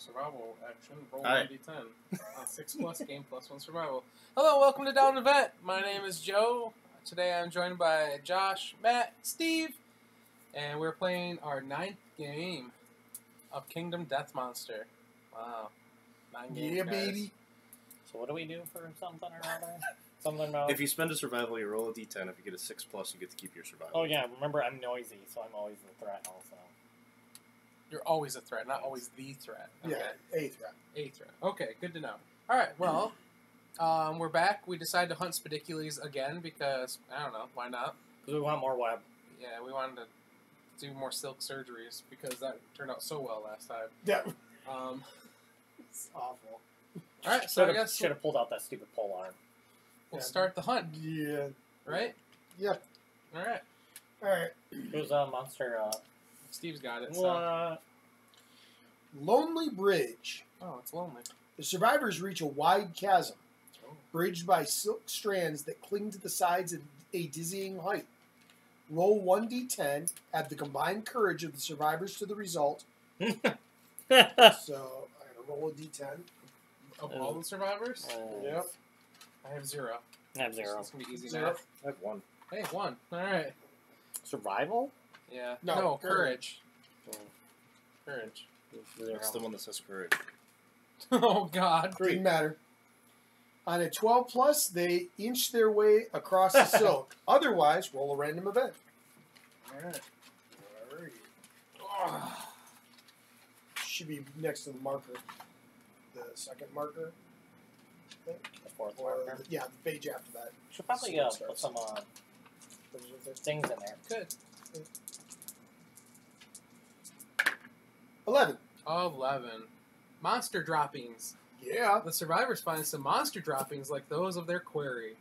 survival action. Roll Hi. 1d10. 6+ game +1 survival. Hello, welcome to Down Event. My name is Joe. Today I'm joined by Josh, Matt, Steve, and we're playing our 9th game of Kingdom Death Monster. Wow. 9 games, Yeah, guys. baby. So what do we do for something or other? Something about... If you spend a survival, you roll a d10. If you get a 6+, you get to keep your survival. Oh yeah, remember I'm noisy, so I'm always the threat also. You're always a threat, not always the threat. Okay. Yeah, A threat. A threat. Okay, good to know. All right, well, we're back. We decided to hunt Spedicules again because, I don't know, why not? Because we want more web. Yeah, we wanted to do more silk surgeries because that turned out so well last time. Yeah. It's awful. All right, so I guess should have pulled out that stupid pole arm. we'll start the hunt, Yeah. right? Yep. All right. All right. Who's a monster? Steve's got it. So. What? Lonely Bridge. Oh, it's lonely. The survivors reach a wide chasm, bridged by silk strands that cling to the sides at a dizzying height. Roll 1d10, add the combined courage of the survivors to the result. So, I'm going to roll a d10. Of all the survivors? Yep. I have 0. I have 0. It's going to be easy 0. math. I have 1. Hey, 1. All right. Survival? Yeah. No, courage. Courage. That's the one that says courage. Oh, God. Didn't matter. On a 12+, they inch their way across the silk. Otherwise, roll a random event. All right. Should be next to the marker. The second marker. I think. The fourth Or marker. yeah, the page after that. Should probably So it put starts. some things in there. Good. 11. 11. Monster droppings. Yeah. The survivors find some monster droppings like those of their quarry.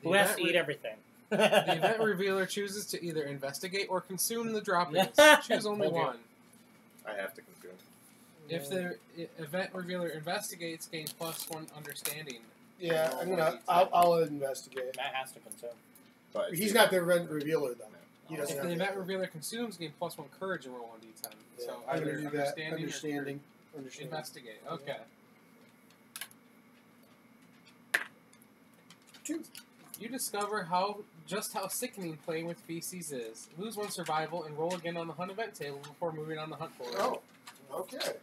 Who has to eat everything? The event revealer chooses to either investigate or consume the droppings. Choose only Told you. one. I have to consume. If the event revealer investigates, gains +1 understanding. Yeah, I'll investigate. Matt has to consume. But He's not the event revealer though. He doesn't If have the to- event revealer consumes, gain +1 courage and roll 1d10. Yeah, So I'm either gonna do that. understanding or Understanding. investigate. Okay. 2. You discover just how sickening playing with feces is. Lose 1 survival and roll again on the hunt event table before moving on the hunt board. Oh, okay.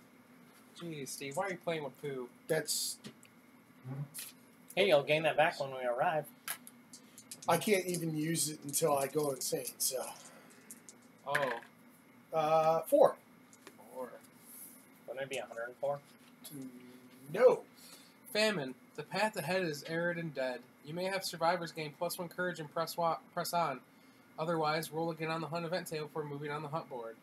Jeez, Steve, why are you playing with poo? That's. Hey, you'll gain that back when we arrive. I can't even use it until I go insane. So. Oh. 4. 4. Wouldn't it be 104? No. Famine. The path ahead is arid and dead. You may have survivors gain +1 courage and press on. Otherwise, roll again on the hunt event table before moving on the hunt board.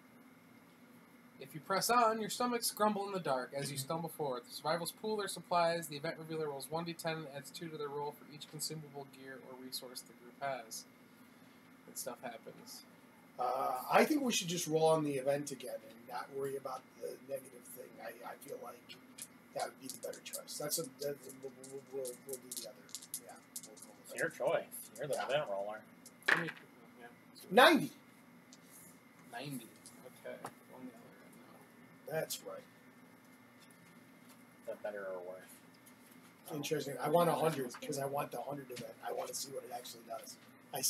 If you press on, your stomachs grumble in the dark as you stumble forward. The survivors pool their supplies. The event revealer rolls 1d10 and adds 2 to their roll for each consumable gear or resource the group has. And stuff happens. I think we should just roll on the event again and not worry about the negative thing. I feel like that would be the better choice. We'll do the other. Yeah. It's your choice. You're the event roller. How many- yeah. 90. 90. Okay. On the other end now. That's right. Is that better or worse? Interesting. I want 100 because I want the 100 event. I want to see what it actually does. I've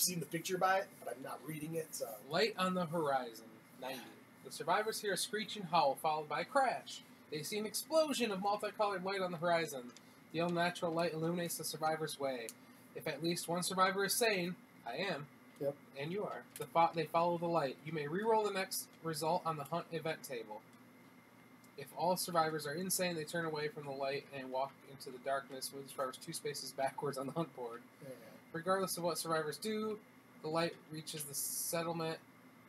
seen the picture by it, but I'm not reading it. So Light on the horizon. 90. The survivors hear a screeching howl followed by a crash. They see an explosion of multicolored light on the horizon. The unnatural light illuminates the survivors' way. If at least one survivor is sane, I am, Yep. and you are, they follow the light. You may re-roll the next result on the hunt event table. If all survivors are insane, they turn away from the light and walk into the darkness, move the survivors 2 spaces backwards on the hunt board. Regardless of what survivors do, the light reaches the settlement,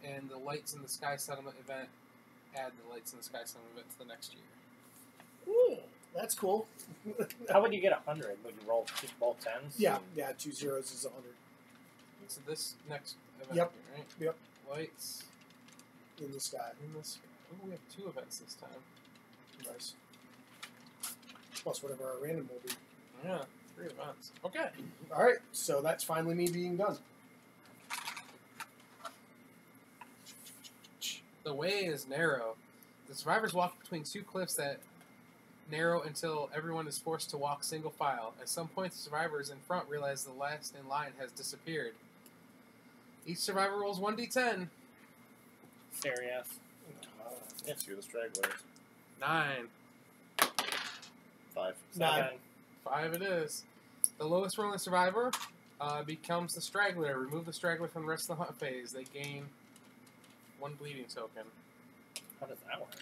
and the lights in the sky settlement event add the lights in the sky settlement event to the next year. Ooh, that's cool. How would you get 100? Would you roll both 10s? Yeah, 2 zeros is 100 So this next event Yep. here, right? Yep. Lights in the sky. in the sky. Oh, we have 2 events this time. Nice. Plus whatever our random will be. Yeah, 3 events. Okay. All right, so that's finally me being done. The way is narrow. The survivors walk between two cliffs that narrow until everyone is forced to walk single file. At some point, the survivors in front realize the last in line has disappeared. Each survivor rolls 1d10. Serious. Let's see the stragglers. 9. 5. 7. 5 it is. The lowest rolling survivor becomes the straggler. Remove the straggler from the rest of the hunt phase. They gain 1 bleeding token. How does that work?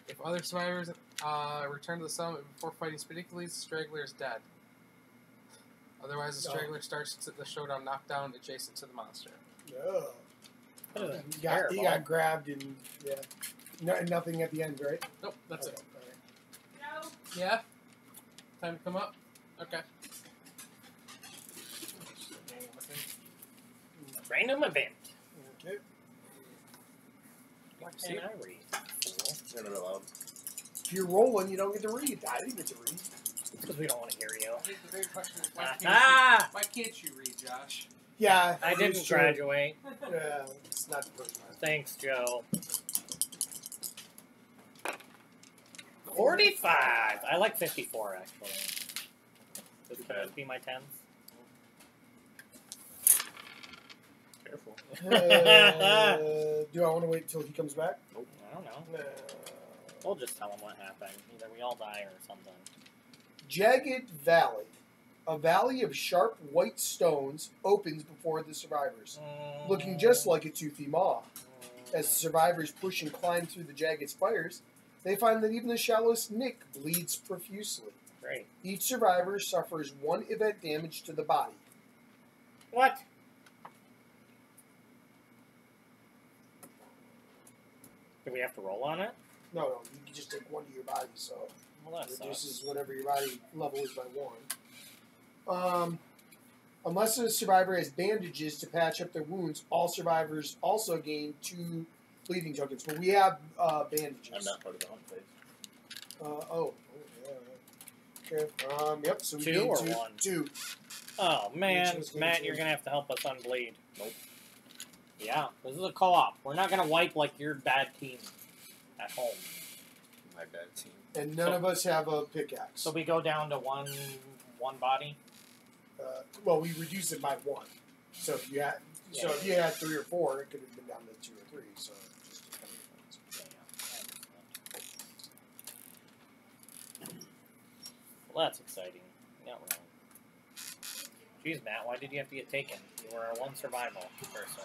If other survivors return to the summit before fighting Spedicles, the straggler is dead. Otherwise, the straggler starts the showdown knockdown adjacent to the monster. No. That He got grabbed and nothing at the end, right? Nope, that's Okay, it. all right. No. Yeah? Time to come up? Okay. Random event. Okay. Why can't I read? Fool. You're not allowed. If you're rolling, you don't get to read. I didn't get to read. Because we don't want to hear you. I think the big question is why can't you read, Josh? Yeah, I it's didn't true. graduate. Yeah, it's not the first time. Thanks, Joe. 45. I like 54 actually. Could those be my 10s? Careful. Do I want to wait till he comes back? I don't know. No. We'll just tell him what happened. Either we all die or something. Jagged Valley. A valley of sharp white stones opens before the survivors, looking just like a toothy maw. As the survivors push and climb through the jagged spires, they find that even the shallowest nick bleeds profusely. Great. Each survivor suffers 1 event damage to the body. What? Do we have to roll on it? No, you can just take 1 to your body, so Well, that it sucks. reduces whatever your body level is by 1. Unless a survivor has bandages to patch up their wounds, all survivors also gain 2 bleeding tokens. But we have bandages. I'm not part of the hunt phase. Yeah. Okay. Yep. So we 2 gain or 2. 1? 2. Oh man, Which one's Matt, gonna you're change? gonna have to help us unbleed. Nope. Yeah, this is a co-op. We're not gonna wipe like your bad team at home. My bad team. And none of us have a pickaxe. So we go down to one body. Well, we reduce it by 1. So if you had, Yeah. if you had 3 or 4, it could have been down to 2 or 3. So just depending on Well, that's exciting. You're not wrong. Jeez, Matt, why did you have to get taken? You were our 1 survival person.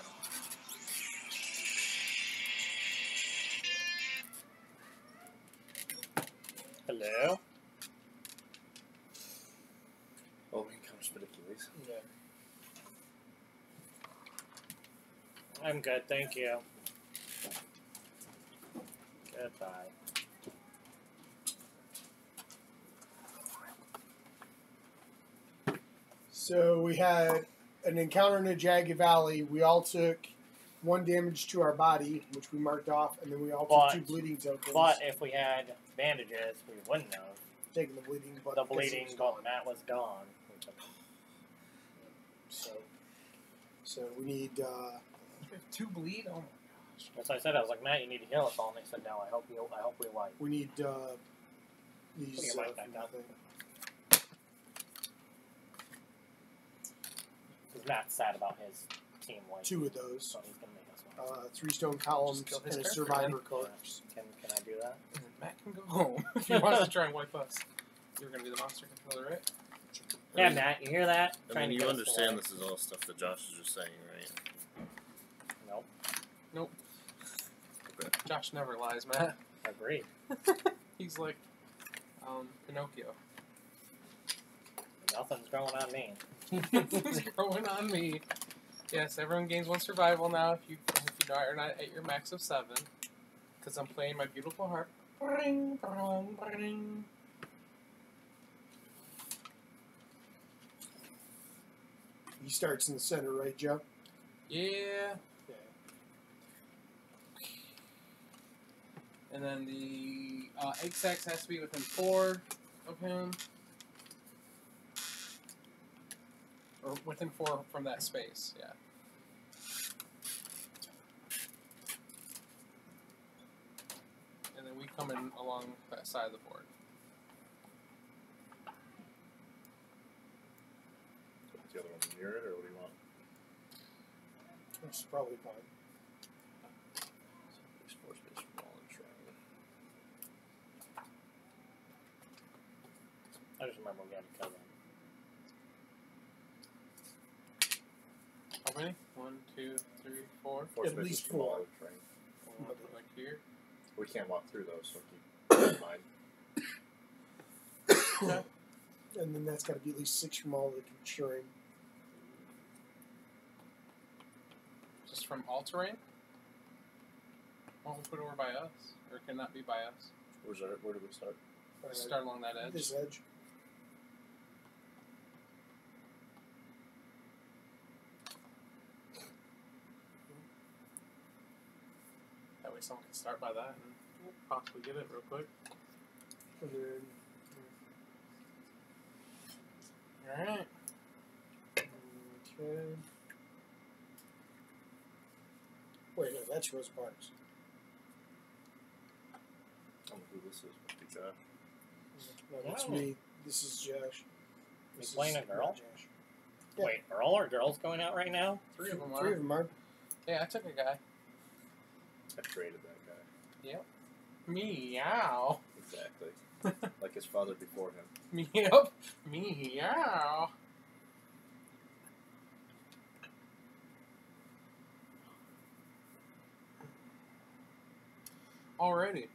Hello? Oh, here comes Spedicles. Yeah. I'm good, thank you. Goodbye. So we had an encounter in a jagged valley. We all took 1 damage to our body, which we marked off, and then we all took 2 bleeding tokens. But if we had bandages, we wouldn't have. Taking the bleeding, but The because bleeding, it was but gone. Matt was gone. So we need. We have 2 bleed? Oh my gosh. That's what I said. I was like, Matt, you need to heal us all. And they said, no, I hope we wipe. We need Put these. your mic back up. thing. Because Matt's sad about his team wipe. 2 of those. So he's going to make us one. 3 stone columns Just kill his and a character, survivor then. corpse. Can I do that? And then Matt can go home if he wants to try and wipe us. You're going to be the monster controller, right? Yeah, Matt, you hear that? I Trying mean, to you get us to understand wipe. this is all stuff that Josh is just saying, right? Nope. Okay. Josh never lies, Matt. Agreed. He's like Pinocchio. Nothing's growing on me. It's growing on me. Yes, everyone gains 1 survival now if you are not at your max of 7. Because I'm playing my beautiful harp. Bring, bring, bring. He starts in the center, right, Joe? Yeah. Okay. And then the egg sacs has to be within 4 of him. Or within 4 from that space, yeah. And then we come coming along that side of the board. The other one near it, or what do you want? That's probably fine. There's 4 space for ball and triangle. I just remember we had to cut them. How many? 1, 2, 3, 4. 4 At spaces least for ball 4. and triangle. One, like here. We can't walk through those, so keep that in mind. Okay. And then that's got to be at least 6 from all the maturing. Just from all terrain? Won't we put it over by us? Or can that be by us? Where do we start? Just start along that edge. This edge. That way someone can start by that and possibly get it real quick. And then, Alright. okay. Wait, no, that's Rose Parks. I don't know who this is. Must be Josh. No, that's Oh. me. This is Josh. You playing a girl? not Josh. Yeah. Wait, are all our girls going out right now? 3 of them 3 are. of them are. Yeah, I took a guy. I traded that guy. Yep. Meow. Exactly. Like his father before him. Yep. Meow. Alrighty.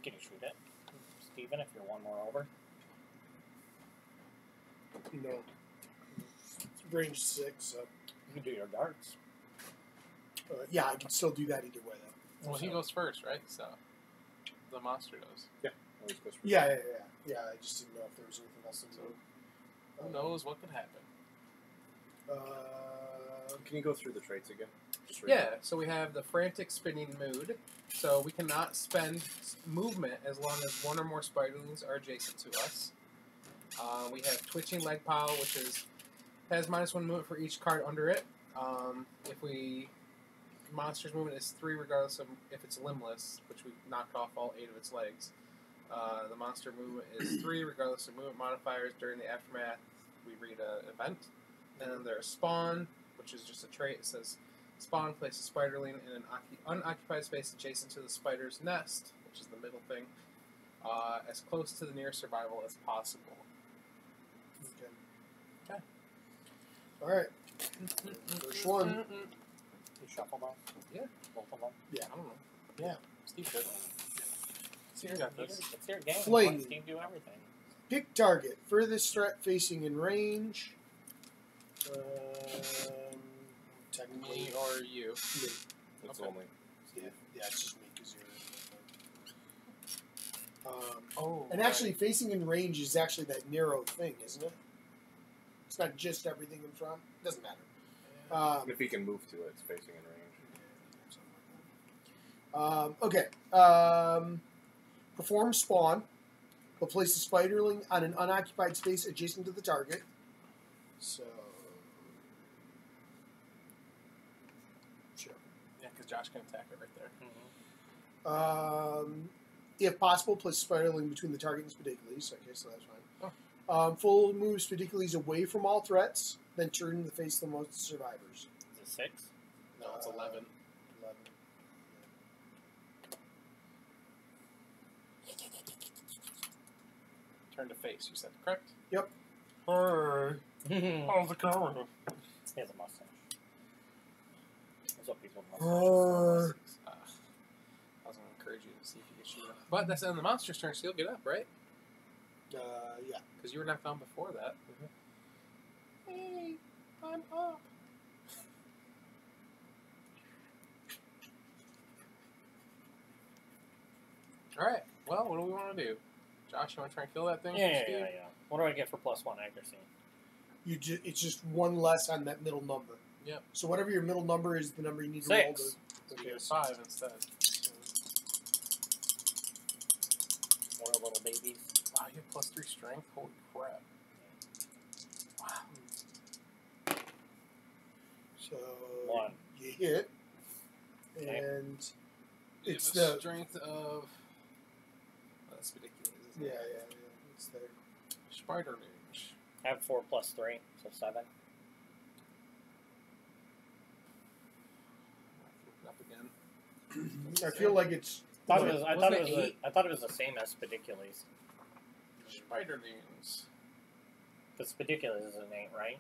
Can you shoot it, Steven, if you're one more over? No. It's range 6, so. You can do your darts. Yeah, I can still do that either way, though. Well, he goes first, right? So the monster does. Always goes for Yeah. Yeah, I just didn't know if there was anything else to do. Who knows what could happen? Can you go through the traits again? Just read Yeah, so we have the frantic spinning mood. So we cannot spend movement as long as one or more spiderlings are adjacent to us. We have twitching leg pile, which has -1 movement for each card under it. If monster's movement is 3 regardless of if it's limbless, which we knocked off all 8 of its legs. The monster movement is 3 regardless of movement modifiers. During the aftermath, we read an event. And then there's spawn, which is just a trait. It says spawn, place a spiderling in an unoccupied space adjacent to the spider's nest, which is the middle thing, as close to the near survival as possible. Okay. Alright. First one. You shuffle them? Yeah. Both of them? Yeah. I don't know. Yeah, Steve did. Steve got this. It's your game. Fling. Let Steve do everything. Pick target. Furthest threat facing in range. Technically. Me or you. Me. It's Okay. only. Yeah, it's just me because you're. Oh. And actually, facing in range is actually that narrow thing, isn't it? It's not just everything in front. Doesn't matter. If he can move to it, it's facing in range. Okay. Perform spawn. Will place a spiderling on an unoccupied space adjacent to the target. So. Sure. Yeah, because Josh can attack it right there. If possible, place spiderling between the target and Spedicules. Okay, so that's fine. Oh. Full move Spedicules away from all threats, then turn to face the most survivors. Is it 6? No, it's 11. 11. Turn to face, you said, correct? Yep. Hey, He how's it going? has a mustache. That's what people Uh, I was going to encourage you to see if you could shoot him. But that's on the monster's turn, so you'll get up, right? Yeah. Because you were knocked down before that. Hey, I'm up. Alright, well, what do we want to do? Josh, you want to try and kill that thing? Yeah. Steve? What do I get for +1 accuracy? It's just one less on that middle number. Yep. So whatever your middle number is, the number you need to roll 6. So you get 5 instead. More little babies. Wow, you have +3 strength? Holy crap. Wow. So 1. you hit. and You it's have a the strength of. That's ridiculous. Isn't yeah, it? it's there. Spider range. I have 4 plus 3, so 7. Up again. I feel like it's I Was thought it it was 8? I thought it was the same as Spedicules. Spiderlings. But Spedicules is an 8, right?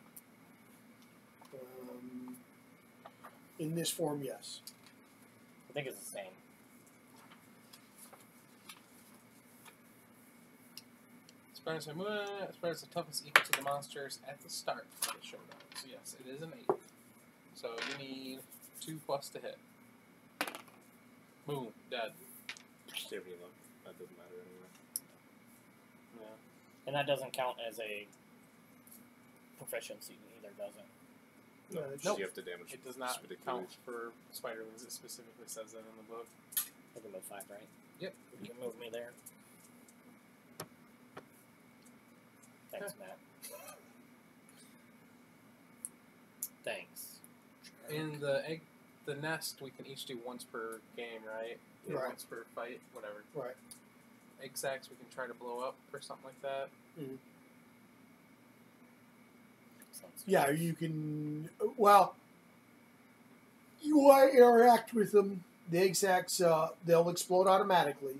in this form, yes. I think it's the same. Spiders are toughness equal to the monsters at the start of the showdown. So yes, it is an 8. So you need 2 plus to hit. Boom, dead. Save any luck. That doesn't matter anyway. Yeah. And that doesn't count as a proficiency either, does it? No, Nope. you have to damage. It does not Spedicules. count for spiderlings. It specifically says that in the book. I can move 5, right? Yep. You can move me there. Thanks, Matt. Thanks. In the nest, we can each do once per game, right? Yeah, Right. Once per fight, whatever. Right. Egg sacs we can try to blow up or something like that. Sounds Yeah, you can. Well, you interact with them. The egg sacs, they'll explode automatically,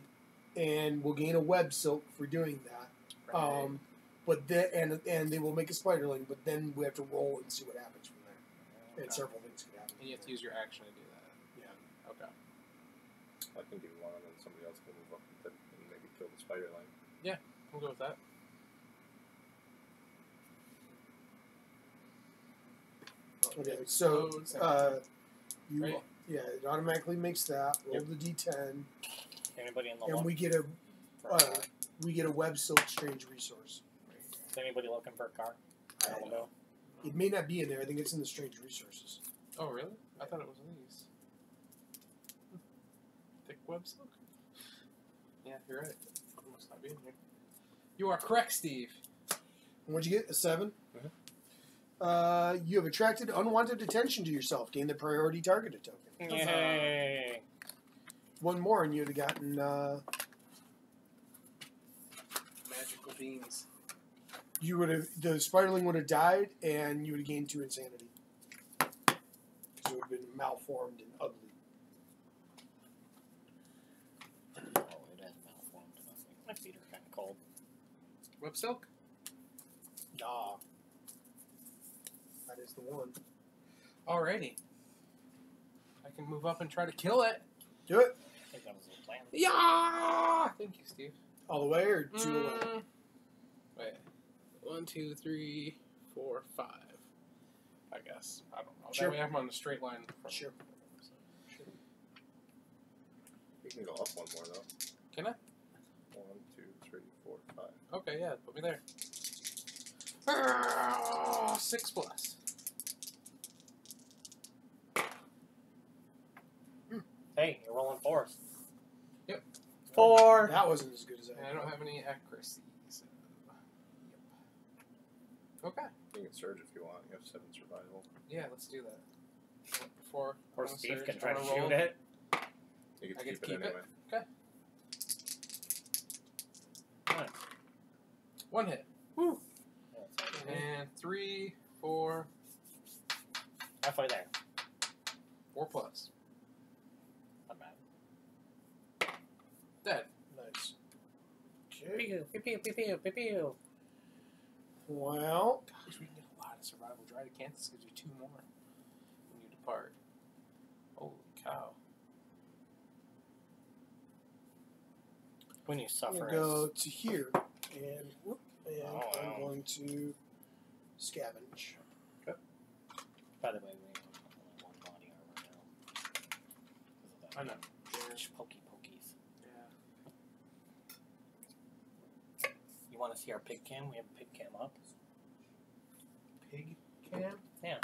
and we'll gain a web silk for doing that. Right. But then, and they will make a spiderling. But then we have to roll and see what happens from there. And several things can happen. And you have to use your action to do that. Yeah. Okay. I can do one, and then somebody else can move up and maybe kill the spider line. We'll go with that. Okay, so you Right. yeah, it automatically makes that. Roll the d10, Anybody in the and look we get a for web silk strange resource. Is anybody looking for a car? I don't know. It may not be in there. I think it's in the strange resources. Oh, really? I thought it was these. Thick web silk? Yeah, you're right. It must not be in here. You are correct, Steve. What'd you get? A 7? You have attracted unwanted attention to yourself. Gain the priority targeted token. Yay! One more, and you'd have gotten. Magical beans. You would have the spiderling would have died, and you would have gained 2 insanity. Because it would have been malformed and ugly. Oh, it has malformed. My feet are kind of cold. Web silk? Ah, that is the one. Alrighty. I can move up and try to kill it. Do it I think that was the plan. Yeah! Thank you, Steve. all the way or 2 away. Wait. 1, 2, 3, 4, 5. I guess. I don't know. Sure. That way I'm on a straight line. From Sure. You can go up one more though. Can I? 1, 2, 3, 4, 5. Okay, yeah. Put me there. 6 plus. Hey, you're rolling 4s. Yep. 4. That wasn't as good as And I I don't have any accuracy. So. Yep. Okay. You can surge if you want. You have 7 survival. Yeah, let's do that. Before Or I'm gonna Steve surge, can I'm try to gonna shoot roll. it. You get I to get keep it anyway. Okay. Nice. 1 hit. Woo! And 3, 4, Halfway there. 4 plus. Not bad. Dead. Nice. Okay. Pew, pew, pew, pew, pew, pew, pew. Well, Gosh, we can get a lot of survival. Dry to Kansas gives you 2 more when you depart. Holy cow. When you I'm suffer going to go to here, and, I'm going to scavenge. By the way, we only have 1 body armor now. I know. Pokey pokies. Yeah. You want to see our pig cam? We have a pig cam up. Pig cam? Yeah.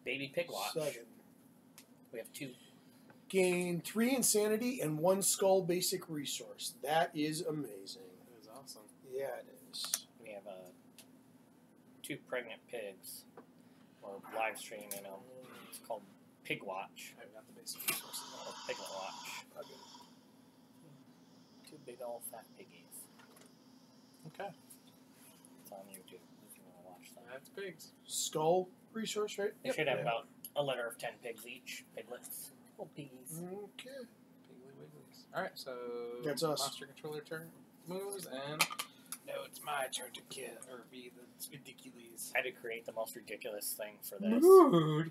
Baby pig watch. 7. We have 2. Gain 3 insanity and 1 skull basic resource. That is amazing. That is awesome. Yeah, it is. We have 2 pregnant pigs. We're live streaming them. It's called Pig Watch. I've got the basic resources. Or Piglet Watch. I did. 2 big old fat piggies. Okay. It's on YouTube if you want to watch that. That's pigs. Skull resource, right? They should have about a litter of 10 pigs each. Piglets. Little piggies. Okay. Piggly Wigglies. Alright, so That's us. Monster Controller turn moves, and now it's my turn to kill, or be the ridiculous. I had to create the most ridiculous thing for this. Mood!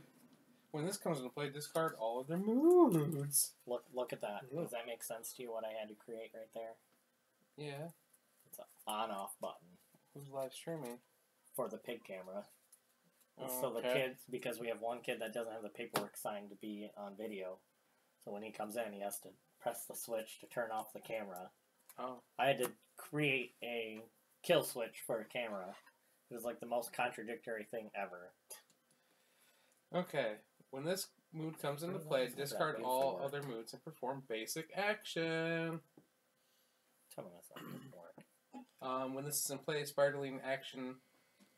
When this comes into play, discard all of their moods. Look at that. Yeah. Does that make sense to you, what I had to create right there? Yeah. It's an on-off button Who's live streaming? for the pig camera. Oh, So the okay. kids, because we have one kid that doesn't have the paperwork signed to be on video, so when he comes in, he has to press the switch to turn off the camera. Oh. I had to create a kill switch for a camera. It was like the most contradictory thing ever. Okay. When this mood comes into play, discard all other moods and perform basic action. Tell me that's not going to work. When this is in play, Spiderling action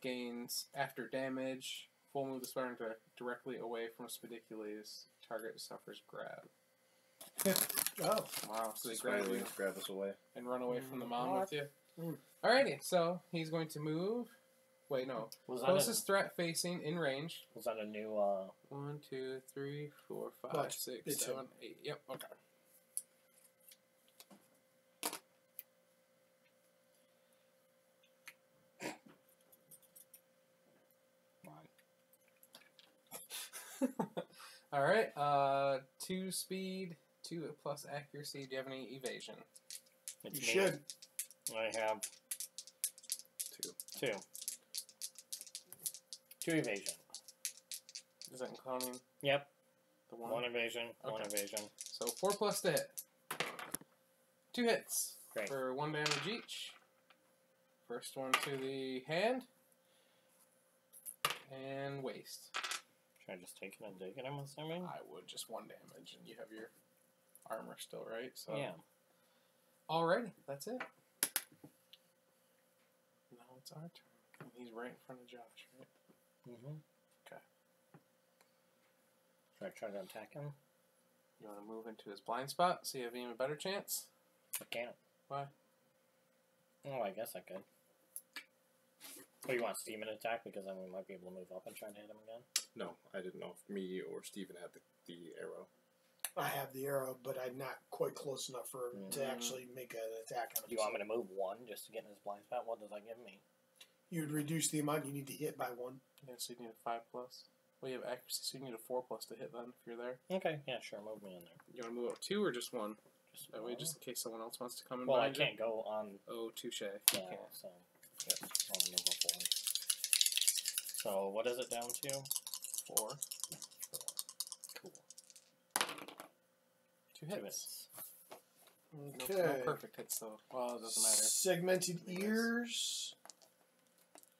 gains after damage. Full move the Spiderling directly away from Spidicules. Target suffers grab. Oh. Wow, so they grab you Grab us away. and run away from the mom What? with you. Mm. Alrighty, so he's going to move. Wait, no. Was that, Closest threat facing in range. was that a new, 1, 2, 3, 4, 5, Watch. 6, It's 7, 8. Yep, okay. Alright, 2 speed, 2 plus accuracy. Do you have any evasion? it's You me. should. I have 2. 2 evasion. Is that including Yep. the 1 evasion, 1 Okay. evasion. So 4 plus to hit. 2 hits Great. for 1 damage each. First one to the hand. And waste. Should I just take it and dig it, I'm assuming? I would, just 1 damage, and you have your armor still, right? So Yeah. Alrighty, that's it. Now it's our turn. And he's right in front of Josh, right? Mm-hmm. Okay. Should I try to attack him? You want to move into his blind spot so you have an even better chance? I can't. Why? Oh, I guess I could. Oh, you want Steven to attack? Because then we might be able to move up and try to hit him again? No, I didn't know if me or Steven had the arrow. I have the arrow, but I'm not quite close enough for him to actually make an attack on him. Do you want me to move 1 just to get in his blind spot? What does that give me? You'd reduce the amount you need to hit by 1. Yeah, so you need a 5 plus. Well, you have accuracy, so you need a 4 plus to hit then if you're there. Okay, yeah, sure, move me in there. You want to move up 2 or just 1? Just That way, one. just in case someone else wants to come in Well, I behind you. can't go on. Oh, touche. You Yeah, can't. so yep, I'll move up 1. So what is it down to? 4. Cool. 2 2 hits. hits. Okay. No perfect hits, though. Well, it doesn't matter. Segmented ears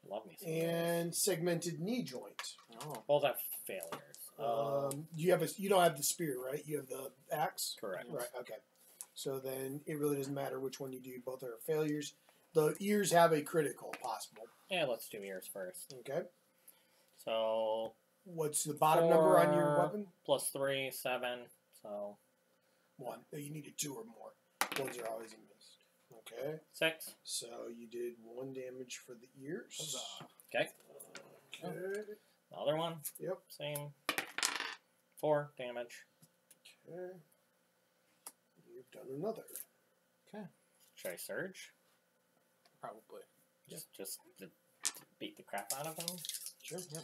Love me some. and segmented knee joint. Oh. Both have failures. You don't have the spear, right? You have the axe. Correct. Right. Okay. So then it really doesn't matter which one you do. Both are failures. The ears have a critical possible. Yeah, let's do ears first. Okay. So What's the bottom number on your 4 weapon? plus 3, 7. So 1. You needed 2 or more. 1s are always a miss. Okay. 6. So you did 1 damage for the ears. Okay. Okay. The other one. Yep. Same. 4 damage. Okay. You've done another. Okay. Should I surge? Probably. Just to beat the crap out of him? Sure. Yep.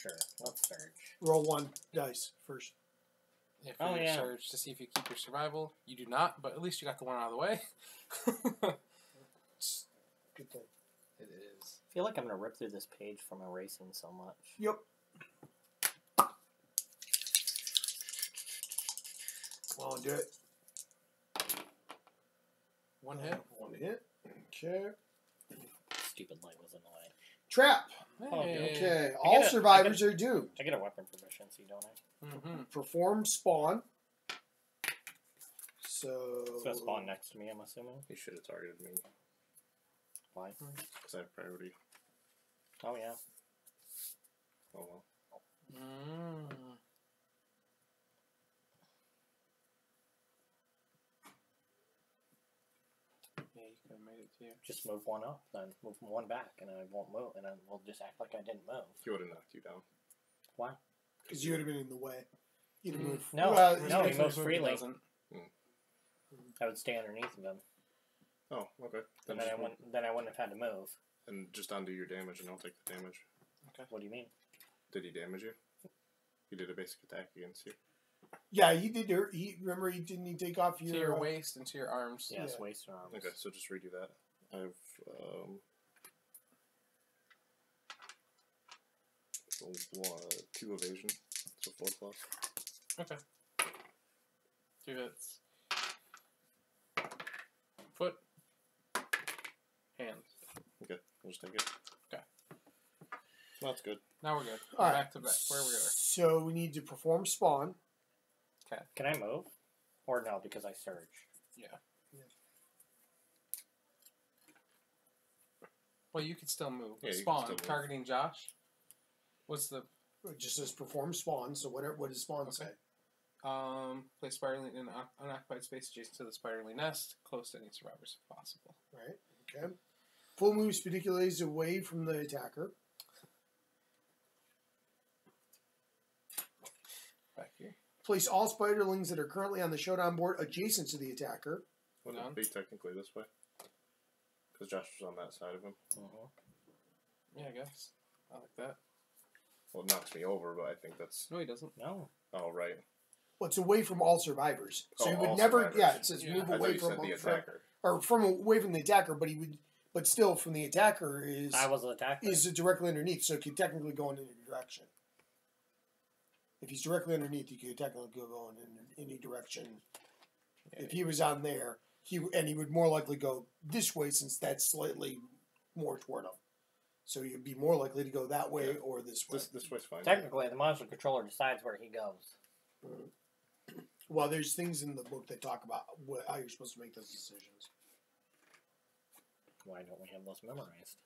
Sure. Let's surge. Roll 1 dice first. Yeah, Oh, for your yeah. surge to see if you keep your survival. You do not, but at least you got the one out of the way. It's a good thing. It is. I feel like I'm going to rip through this page from erasing so much. Yep. Come on, do it. 1 hit. 1 hit. Okay. Stupid light was in the way. Trap. Oh, Hey. Okay. I All get a- survivors are doomed. I get a weapon proficiency, don't I? Mm-hmm. Perform spawn. So. So spawn next to me, I'm assuming. He should have targeted me Why? because I have priority. Oh, yeah. Oh well. Mm. you could have made it to you. Just move one up, then move one back, and I won't move, and then we'll just act like I didn't move. He would have knocked you down. Why? Because you would have been in the way. You'd have moved. No, Well, no, he He moves freely. doesn't. I would stay underneath of him, Oh, okay. and then I wouldn't have had to move. And just undo your damage, and I'll take the damage. Okay. What do you mean? Did he damage you? He did a basic attack against you. Yeah, he did. Remember, he didn't take off To your waist and to your arms. Yes, Yeah. waist and arms. Okay, so just redo that. I have 2 evasion, so 4 plus. Okay. 2 hits. Foot. Hands. Okay, I'll just take it. Okay. That's good. Now we're good. All right. Back to back. Where we are. So we need to perform spawn. Okay. Can I move? Or no, because I surged. Yeah. Well, you could still move. Yeah, you can Spawn. still move. Targeting Josh. What's the... It just says perform spawn. So what does spawn Okay. say? Place spiraling in an unoccupied space adjacent to the spiraling nest, close to any survivors if possible. Right. Okay. Full move spedicules away from the attacker. Back here. Place all spiderlings that are currently on the showdown board adjacent to the attacker. Wouldn't it be technically this way? Because Josh was on that side of him. Yeah, I guess. I like that. Well, it knocks me over, but I think that's... No, he doesn't. No. Oh, right. Well, it's away from all survivors. So Oh, he would all never. survivors. Yeah, it says Yeah. move I thought away you from said the attacker. or from away from the attacker, but he would. But still, from the attacker is I was the attacker. is directly underneath, so it could technically go in any direction. If he's directly underneath, he could technically go in any direction. Yeah. If he was on there, he would more likely go this way since that's slightly more toward him. So you'd be more likely to go that way or this way. This way's fine. Technically, the monster controller decides where he goes. Well, there's things in the book that talk about how you're supposed to make those decisions. Why don't we have those memorized?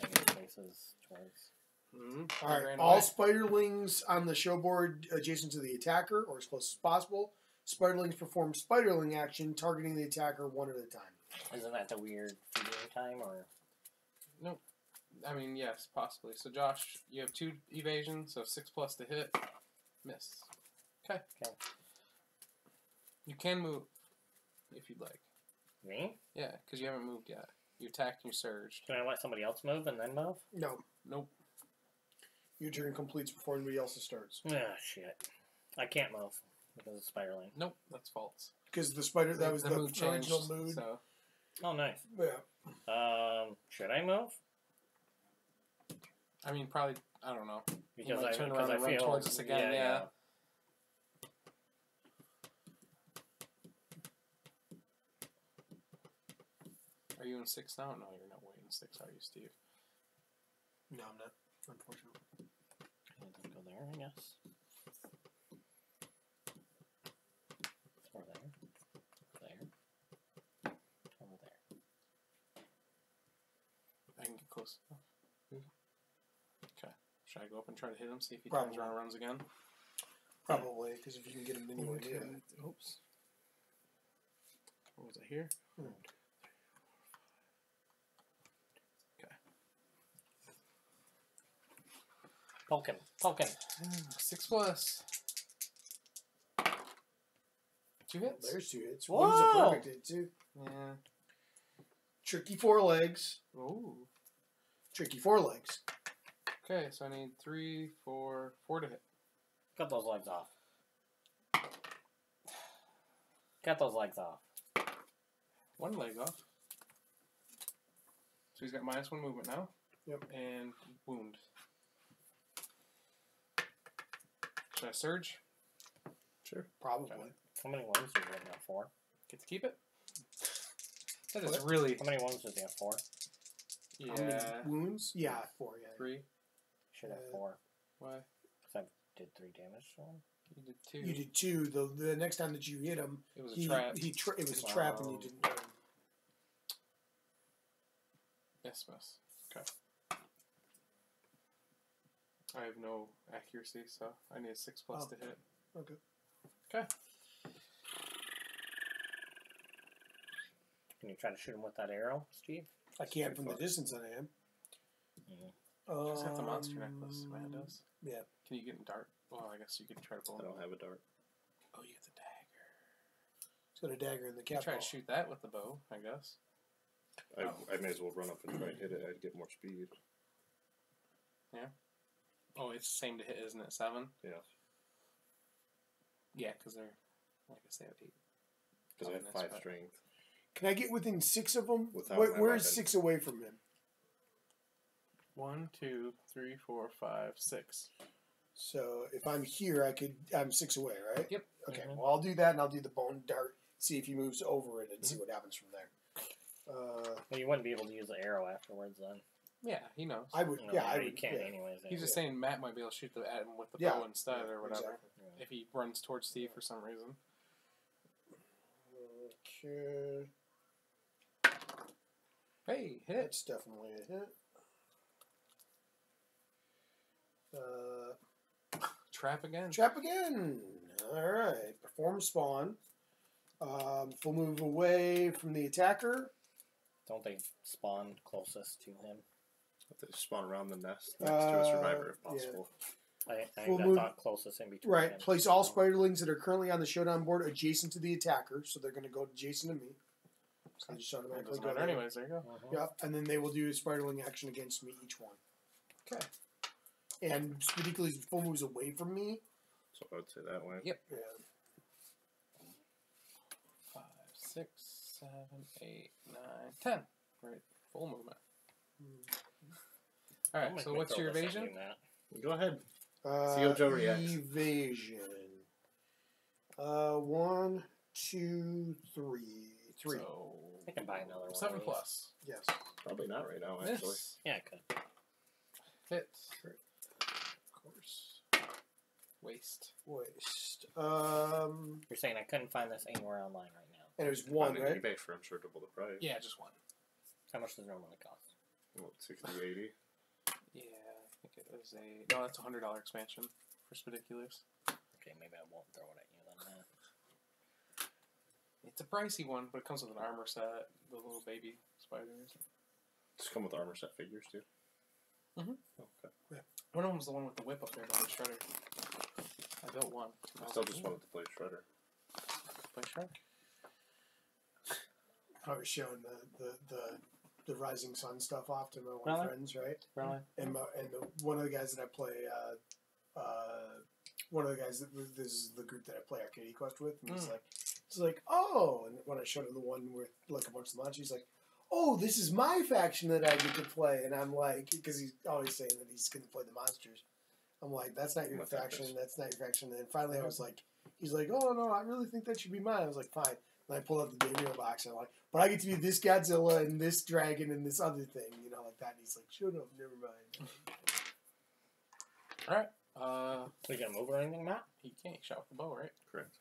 Any places towards... Mm-hmm. All right, all spiderlings on the show board adjacent to the attacker or as close as possible. Spiderlings perform spiderling action, targeting the attacker one at a time. Isn't that the weird feeding time, or...? Nope. I mean, yes, possibly. So, Josh, you have 2 evasion, so 6 plus to hit. Miss. Okay. Okay. You can move if you'd like. Me? Yeah, because you haven't moved yet. You attacked and you surged. Can I let somebody else move and then move? No, Nope. your turn completes before anybody else's starts. Ah, shit. I can't move because of spiraling. Nope, that's false. Because the spider, that was the mood changed. original mood. So, Oh, nice. Yeah. Should I move? I mean, probably, I don't know. Because might I turn because around I and run feel towards us again, yeah. Are you in 6 now? No, you're not way in 6, are you, Steve? No, I'm not. Unfortunately. And then go there, I guess. Or there. There. Over there. I can get close enough. Okay. Should I go up and try to hit him, see if he Probably. turns around and runs again? Probably, because if you can get him anywhere near it. Oops. What was I here? Hmm. Okay. Poking. Poking. 6 plus. 2 hits? There's 2 hits. Whoa! One's a perfect hit, too. Yeah. Tricky 4 legs. Ooh. Tricky 4 legs. Okay, so I need 3, 4 to hit. Cut those legs off. Cut those legs off. 1 leg off. So he's got -1 movement now. Yep. And wound. Should I surge? Sure. Probably. Okay. How many ones does he have? 4? Get to keep it? That is What? really... How many ones does he have? 4? How many Yeah. wounds? Yeah, 4, yeah. 3. Should have 4. Why? Because I did 3 damage to him. You did 2. You did 2. The next time that you hit him, It was a he, trap. it was a trap and you didn't hit him. Yes, miss. Okay. I have no accuracy, so I need a 6+ to hit. Okay. Okay. Can you try to shoot him with that arrow, Steve? I can't from the distance that I am. Just have the monster necklace. Matt does. Yeah. Can you get a dart? Well, I guess you could try to pull. I don't have a dart. Oh, you get the dagger. He's got a dagger in the You cap. try to shoot that with the bow, I guess. I may as well run up and try and hit it. I'd get more speed. Yeah. Oh, it's the same to hit, isn't it? 7? Yeah. Yeah, because they're. I guess they have 8. Because I have 5 strength. Can I get within 6 of them? Without Where my is weapon. 6 away from him? 1, 2, 3, 4, 5, 6. So if I'm here, I'm 6 away, right? Yep. Okay. Mhm. Well, I'll do that, and I'll do the bone dart. See if he moves over it, and see what happens from there. Well, you wouldn't be able to use the arrow afterwards then. Yeah, he knows. I would. No, Yeah, I you would. can't Yeah. anyways. He's just saying Matt might be able to shoot at him with the Yeah. bow instead or whatever. Exactly. If he runs towards Steve for some reason. Okay. Hey, hit. That's definitely a hit. Trap again. Trap again. All right. Perform spawn. Full move away from the attacker. Don't they spawn closest to him? Have to spawn around the nest next to a survivor if possible. I Full think move- I thought closest in between. Right. him. Place all spiderlings that are currently on the showdown board adjacent to the attacker, so they're going to go adjacent to me. So they just It automatically doesn't go matter there. anyways. There you go. Mhm. Yep. And then they will do a spiderling action against me each one. Okay. And particularly full moves away from me. So I would say that way. Yep. Yeah. 5, 6, 7, 8, 9, 10. Right. Full movement. All Don't right. make So me what's throw your this at evasion? you, Matt. Go ahead. See how Joe reacts. Evasion. 1, 2, 3. 3. So I can buy another one. 7 of these. plus. Yes. Probably not right now, actually. Miss. Yeah, I could. Hit. Of course. Waste. Waste. You're saying I couldn't find this anywhere online right now. And it was 1, On right? eBay for, I'm sure, double the price. Yeah, just 1. How much does it normally cost? What, 60, 80? Yeah, I think it was a. No, that's a $100 expansion for Spidiculus. Okay, maybe I won't throw it at you then, Matt. It's a pricey one, but it comes with an armor set, the little baby spiders. Does it come with armor set figures, too? Mhm. Okay. One of them was the one with the whip up there by the shredder. I built one. I still just wanted to play Shredder. Play shredder? I was showing the Rising Sun stuff off to my one Really? friends, right? Really? And one of the guys that I play, one of the guys this is the group that I play Arcade Quest with, and he's like, oh, and when I showed him the one with like a bunch of monsters, he's like, oh, this is my faction that I get to play, and I'm like, because he's always saying that he's going to play the monsters. I'm like, that's not your What's that faction. this? That's not your faction. And then finally, I was like, he's like, oh no, I really think that should be mine. I was like, fine. And I pulled out the Daimyo box, and I'm like, but I get to be this Godzilla and this dragon and this other thing, you know, like that. And he's like, shut up, never mind. Alright. So you gonna move or anything, Matt? He can't shot with the bow, right? Correct.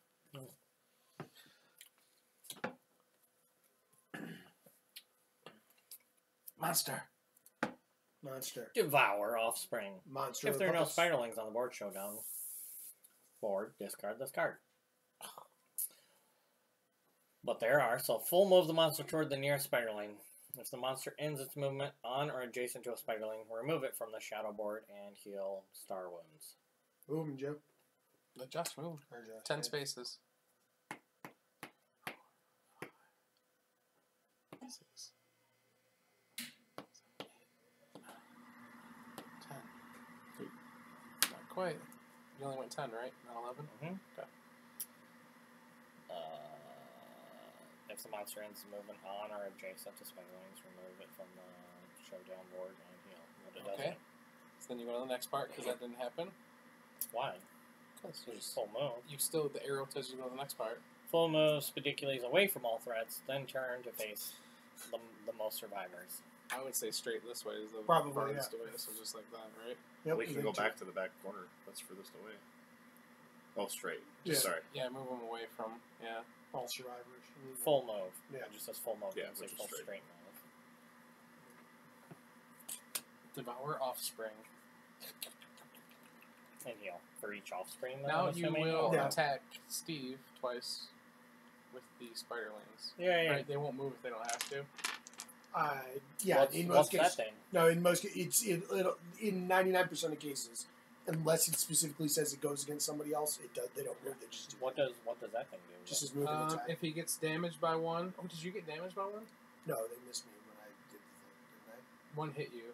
Monster. Monster. Devour offspring. Monster. If there are no puppets. spiderlings on the board showdown board, discard this card. But there are, so full move the monster toward the nearest spiderling. If the monster ends its movement on or adjacent to a spiderling, remove it from the shadow board and heal star wounds. Move him, Joe. Just move. Or Joe. 10 spaces. 6. 10. Not quite. You only went 10, right? Not 11? Mm-hmm. Okay. If the monster ends the movement on or adjacent to spiderlings, remove it from the showdown board and heal. But it Okay. doesn't. So then you go to the next part because that didn't happen. Why? Because Just full move. you still, the arrow tells you to go to the next part. Full move Spidiculus away from all threats, then turn to face the most survivors. I would say straight this way is the Probably, farthest away, so just like that, right? Yep, We can and go then back to the back corner. That's furthest away. Oh, straight. Yeah. Sorry. Yeah, move them away from, yeah. all survivors. Full move. Yeah. It just says full move. Yeah, It doesn't say which is full straight. straight move. Devour offspring. And heal for each offspring. Now I'm you assuming, will or- attack Steve twice with the spiderlings. Yeah. Right? They won't move if they don't have to. Yeah, What's, in what's most cases. that thing? No, in most cases, in 99% of cases, unless it specifically says it goes against somebody else, it does. They don't move. They just do What does that thing do? just as moving attack. If he gets damaged by one... Oh, did you get damaged by one? No, they missed me when I did the thing, didn't One hit you.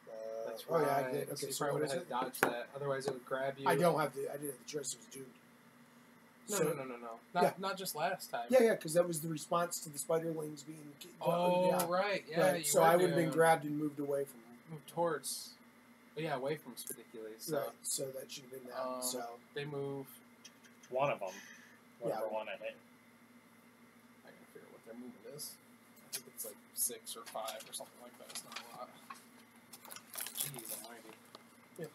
I? That's oh right. yeah, I did. Okay, So you so probably what would is have had it? to dodge that. Otherwise, it would grab you. I didn't have the choice. It was doomed. No. Not just last time. Yeah, because that was the response to the spiderlings being. Oh, right. Yeah. Right. You So were I would have been doing- grabbed and moved away from. Move towards. Yeah, away from Spidicules. So Right. So that should have been that. So they move. One of them. Whatever Yeah. one I hit. I gotta figure out what their movement is. I think it's like 6 or 5 or something like that. It's not a lot. Jeez almighty. Yeah.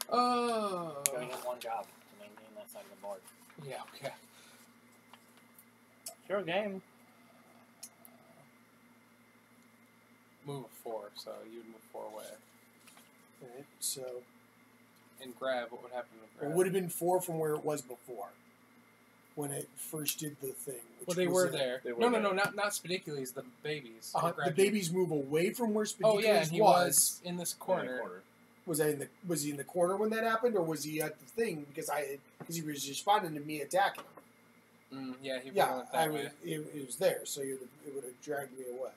Oh. You only get one job to maintain that side of the board. Yeah. Okay. Sure game. Move 4, so you'd move 4 away. right. So And grab. What would happen to it grab? would have been 4 from where it was before, when it first did the thing. Which Well, they was were there. They were No, there. not Spidicules. The babies. The Grabbed you. babies move away from where Spidicules Oh yeah, and he was in this corner. Was he in the corner when that happened, or was he at the thing because he was responding to me attacking him? Yeah, he Yeah, went that way. it was there, so it would have dragged me away.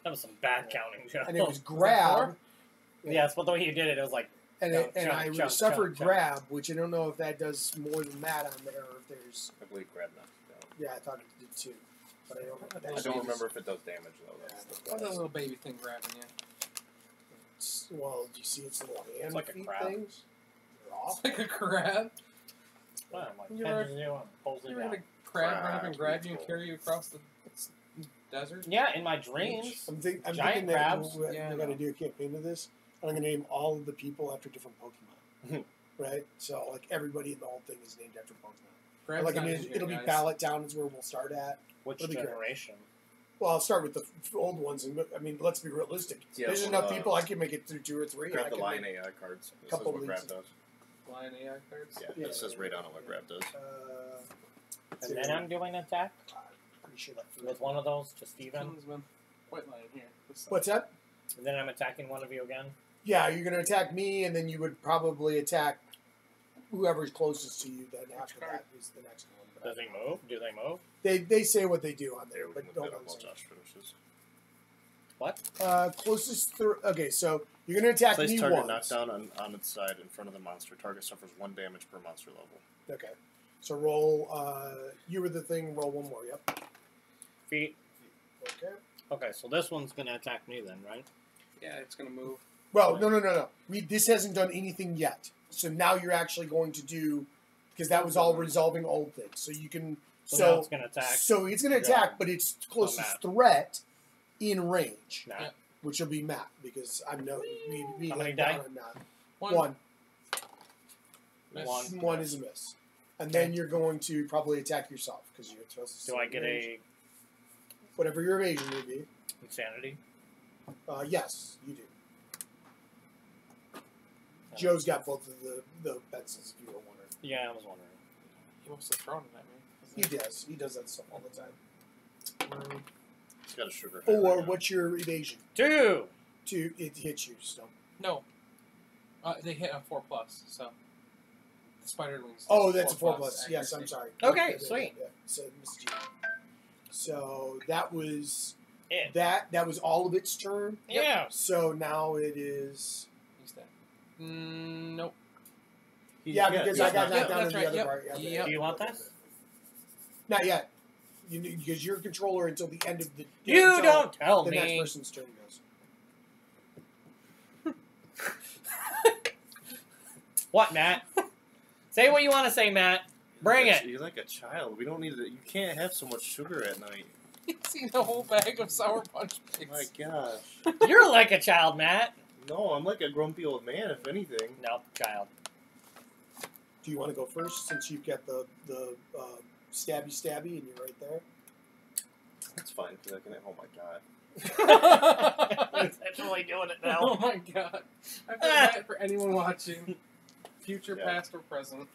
That was some bad counting, Joe. And it was grab, Yes, but the way you did it, it was like and I Jump, suffered jump. grab, which I don't know if that does more than that on there, or if there's. I believe grab knocked it down. Yeah, I thought it did too, but I don't. I don't remember if it does damage though. That's the What's that class. little baby thing grabbing you? Well, do you see its little hand It's like a feet crab. things? They're off. It's like a crab. wow, like You ever- catches you and pulls You you ever down. had a crab run up and Crab's grab you and cool. carry you across the desert? Yeah, in my dreams. I'm Giant thinking that crabs? we're Yeah, I going to know. do a campaign of this. I'm going to name all of the people after different Pokemon. Right? So, like, everybody in the whole thing is named after Pokemon. Crab's Like, I not mean, in here, it'll be guys. Bahlstown is where we'll start at. Which It'll be great. generation? Well, I'll start with the old ones. And I mean, let's be realistic. Yeah, There's well, enough people I can make it through 2 or 3. Grab I the can Lion make, AI cards. This couple is what leads. grab does. Lion AI cards? Yeah, Yeah. it says right on it what grab does. And then I'm doing an attack pretty sure that. with one of those to Steven. Kingsman. White Lion here. This side. What's that? And then I'm attacking one of you again. Yeah, you're going to attack me, and then you would probably attack whoever's closest to you. Then after card? that is the next one. But Does he move? Do they move? They say what they do on There, there, we but can don't look that up while understand. Josh finishes. What? Closest through. Okay, so you're going to attack Place me target once. knocked down on its side in front of the monster. Target suffers 1 damage per monster level. Okay. So roll. You were the thing. Roll one more. Yep. Feet. Okay. Okay, so this one's gonna attack me then, right? Yeah, it's going to move. Well, no. This hasn't done anything yet. So now you're actually going to do, because that was all resolving old things. So you can. So now it's gonna attack. So it's going to attack, but its closest Matt. threat in range, Nah. Yeah. which will be Matt, because I'm no. We How many let die? down on Matt. One. One. Miss. One is a miss. And then you're going to probably attack yourself, because you're supposed to. Do I get range. a Whatever your evasion would be. insanity? Yes, you do. Joe's got both of the pencils, if you were wondering. Yeah, I was wondering. He must have thrown it at me. He does. He does that stuff all the time. It's got a sugar high Or right now. what's your evasion? 2! It hits you, so. No. They hit a 4+, so. The Spiderlings. Oh, that's a 4+. Yes, I'm accuracy. sorry. Okay, Yeah, sweet. Yeah. So, Mr. G. So that was It. that was all of its turn. Yeah. So now it is. He's dead. Nope. Yeah, because I got Yeah, knocked down in that's the right, other yep. part. Yeah, Yep. Do you want that? Not yet. Because you're a controller until the end of the. You until don't tell the next me. person's turn goes. What, Matt? Say what you want to say, Matt. Bring it. You're like a child. We don't need to. You can't have so much sugar at night. He's seen a whole bag of Sour Punch My Mix. gosh. You're like a child, Matt. No, I'm like a grumpy old man, if anything. No, child. Do you want to go first since you've got the stabby and you're right there? That's fine, because I can. Oh my god. He's actually doing it now. Oh my god. I feel bad for anyone watching. Future, past, or present.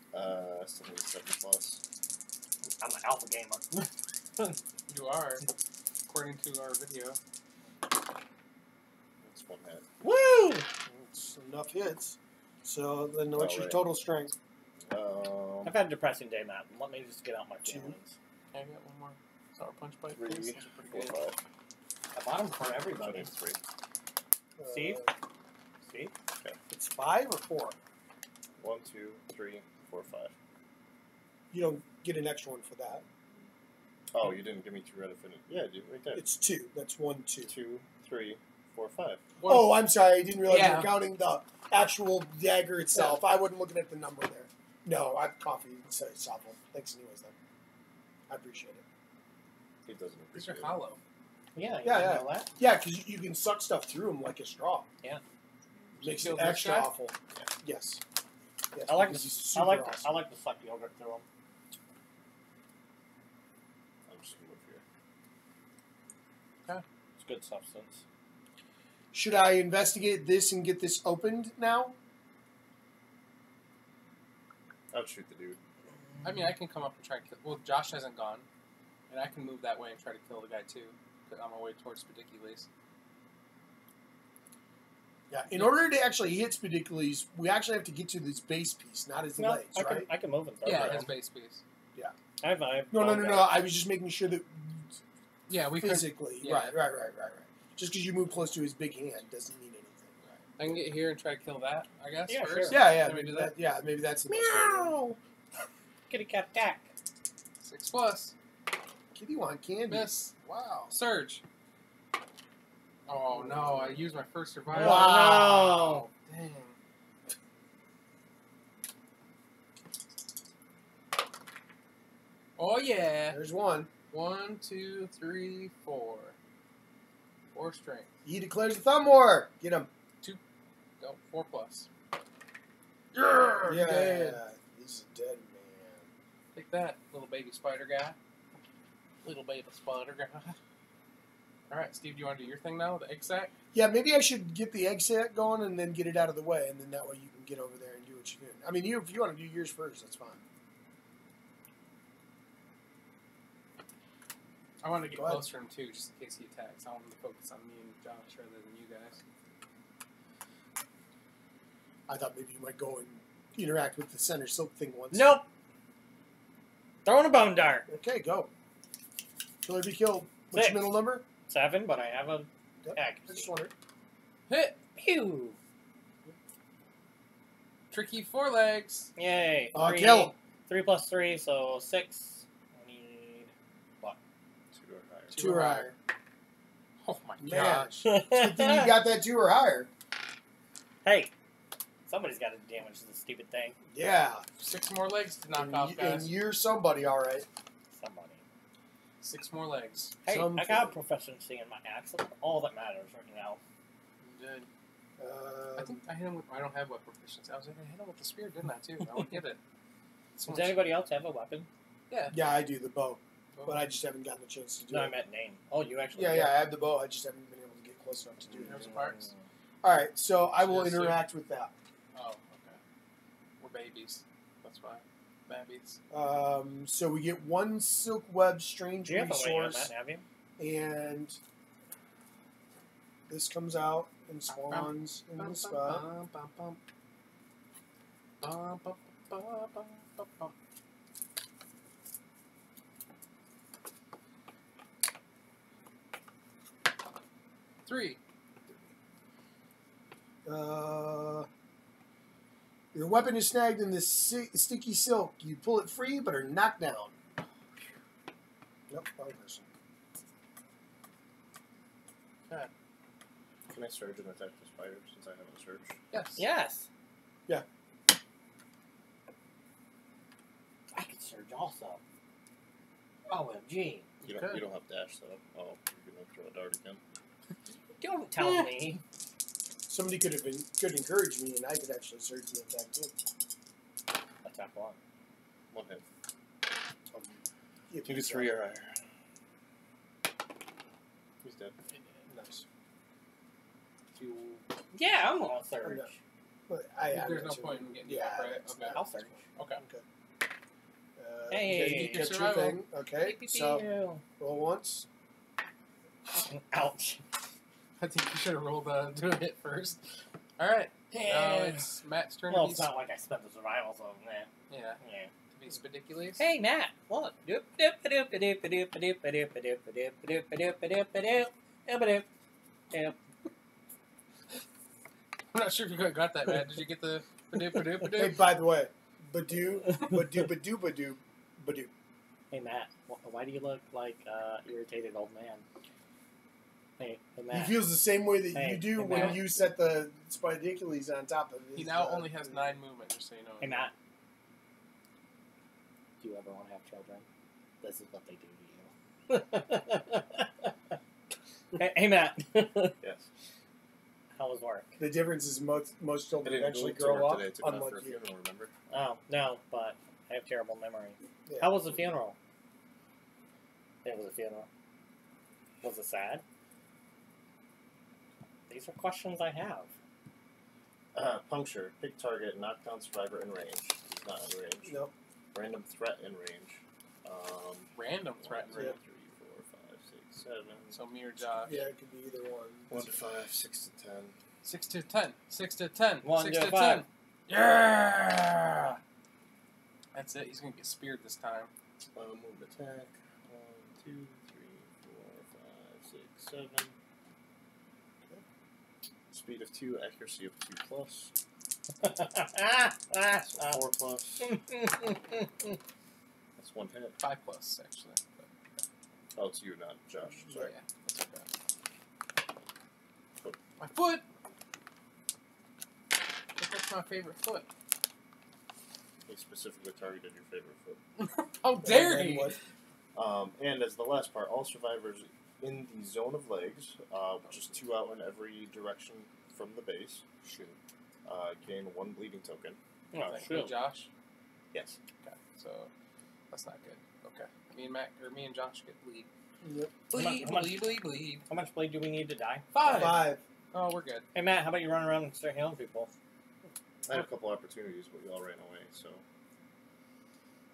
Still need 7+. I'm an alpha gamer. You are, according to our video. That's 1 hit. Woo! That's enough hits. So then what's your total strength? I've had a depressing day, Matt. Let me just get out my feelings. Can I get one more Sour Punch Bite, 3, please? 4, 5. I bought them for everybody. 3. Steve? Steve? Okay. It's 5 or 4? 1, 2, 3, 4, 5. You don't get an extra one for that. Oh, you didn't give me 2 red affinity. Yeah, dude, right there. It's 2. That's 1, 2. 2, 3, 4, 5. Oh, I'm sorry. I didn't realize you Yeah. were counting the actual dagger itself. I wasn't looking at the number there. No, I've coffee. So it's awful. Thanks anyways, then. I appreciate it. He doesn't These appreciate are hollow. Yeah, you Yeah, didn't yeah. know that? Yeah, because you can suck stuff through them like a straw. Yeah. Makes You it feel extra this guy? awful. Yes. Yes. I like because to, he's I super like awesome. I like to suck yogurt through them. I'm just going to move here. It's good substance. Should I investigate this and get this opened now? I would shoot the dude. I mean, I can come up and try to kill... Well, Josh hasn't gone. And I can move that way and try to kill the guy, too. On my way towards Spedicules. Yeah. In order to actually hit Spedicules, we actually have to get to this base piece, not his legs, right? I can move and throw Yeah, them. his base piece. I have No. I was just making sure that Yeah, we could... physically. Yeah. Right. Just because you move close to his big hand doesn't mean anything. I can get here and try to kill that, I guess, Yeah, first. sure. Yeah. Can we Maybe do that? Yeah, maybe that's the best way to do it. Meow! Kitty cat attack. 6+. Kitty want candy. Miss. Wow. Surge. Oh, no. I used my first survival. Wow. Dang. Oh, yeah. There's one. 1, 2, 3, 4. 4 strength. He declares the thumb war. Get him. Go. 4+. Yeah. Dead. He's a dead man. Take that, little baby spider guy. Little baby spider guy. Alright, Steve, do you want to do your thing now? The egg sack? Yeah, maybe I should get the egg set going and then get it out of the way, and then that way you can get over there and do what you're doing. I mean, if you want to do yours first, that's fine. I want to get Go ahead. closer to him too, just in case he attacks. I want him to focus on me and Josh rather than you guys. I thought maybe you might go and interact with the center silk thing once. Nope. Throwing a bone dart. Okay, go. Kill or be killed. What's 6. your middle number? 7, but I have a Yep. X. I just wondered. Hit! Pew! Tricky 4 legs. Yay. Kill. 3 plus 3, so 6. I need what? 2 or higher. 2 or higher. Oh my Man. gosh. Good thing you got that 2 or higher. Hey, somebody's got to damage this stupid thing. Yeah. 6 more legs to knock and off, guys. And you're somebody, all right. Somebody. 6 more legs. Hey, Some I got kid. proficiency in my axe. That's all that matters right now. You did. I think I hit him with... I don't have weapon proficiency. I was like, I hit him with the spear, didn't I, too? I would get it. So Does much- anybody else have a weapon? Yeah. Yeah, I do the bow, Well, but I just haven't gotten a chance to do No, I it. meant name. Oh, you actually Yeah, do. yeah, I have the bow. I just haven't been able to get close enough to do There's it. parts. All right, so I will Yes, sir. interact with that. Oh, okay. We're babies. That's why. Babies. So we get 1 silk web strange Do you have a ring on resource, that, have you? and this comes out and spawns in this spot. Three. Your weapon is snagged in this sticky silk. You pull it free, but are knocked down. Nope, wrong person. Okay. Can I surge and attack the spider since I haven't surged? Yes. Yes. Yeah. I could surge also. OMG. You Okay. don't have dash set up. Oh, you're going to throw a dart again. Don't tell me. Somebody could encourage me, and I could actually surge and attack too. Attack 1. 1 hit. Yeah, You get 3 or higher. He's dead. Nice. Yeah, I'm gonna surge. But There's no point in getting you up, right? Okay. I'll surge. Okay. Hey, okay, get your survival. thing. Okay, so roll once. Ouch. I think you should have rolled do a hit first. All right. Now it's Matt's turn Well, to it's be. not like I spent the survival, so Yeah. yeah. To be spediculous. Hey, Matt, look. I'm not sure if you quite got that, Matt. Did you get the Hey, by the way, badoo. Hey, Matt, why do you look like irritated old man? Hey, Matt. He feels the same way that you do when Matt. you set the Spidicules on top of his. He now only has 9 movement, just so you know. Hey, Matt. Do you ever want to have children? This is what they do to you. hey, Matt. Yes. How was work? The difference is most children eventually to grow work up, today. Took off unlike for a you. funeral, remember? Oh, no, but I have terrible memory. Yeah. How was the funeral? It was a funeral. Was it sad? These are questions I have. Puncture. Pick target. Knock down survivor in range. He's not in range. Nope. Random threat in range. Random threat in 1, 2, range. 3, 4, 5, 6, 7. So me or Josh. Yeah, it could be either one. 1 to 5, 6 to 10. 6 to 10. 6 to 10. 1 6 to to 5. 10. Yeah! That's it. He's going to get speared this time. Move attack. 1, 2, 3, 4, 5, 6, 7. Speed of 2, accuracy of 2 plus. So 4 plus. That's 1 hit. 5 plus, actually. But, Oh, it's you, not Josh. Sorry. yeah, that's okay. My foot! That's my favorite foot. He specifically targeted your favorite foot. How dare he! And as the last part, all survivors in the zone of legs, which is 2 out in every direction from the base, gain 1 bleeding token. Oh, Thank shoot. you, Josh. Yes. Okay, so that's not good. Okay, me and Josh get bleed. Yep. Bleed, How much- bleed. How much bleed do we need to die? 5. Oh, we're good. Hey, Matt, how about you run around and start healing people? I had a couple opportunities, but we all ran away, so.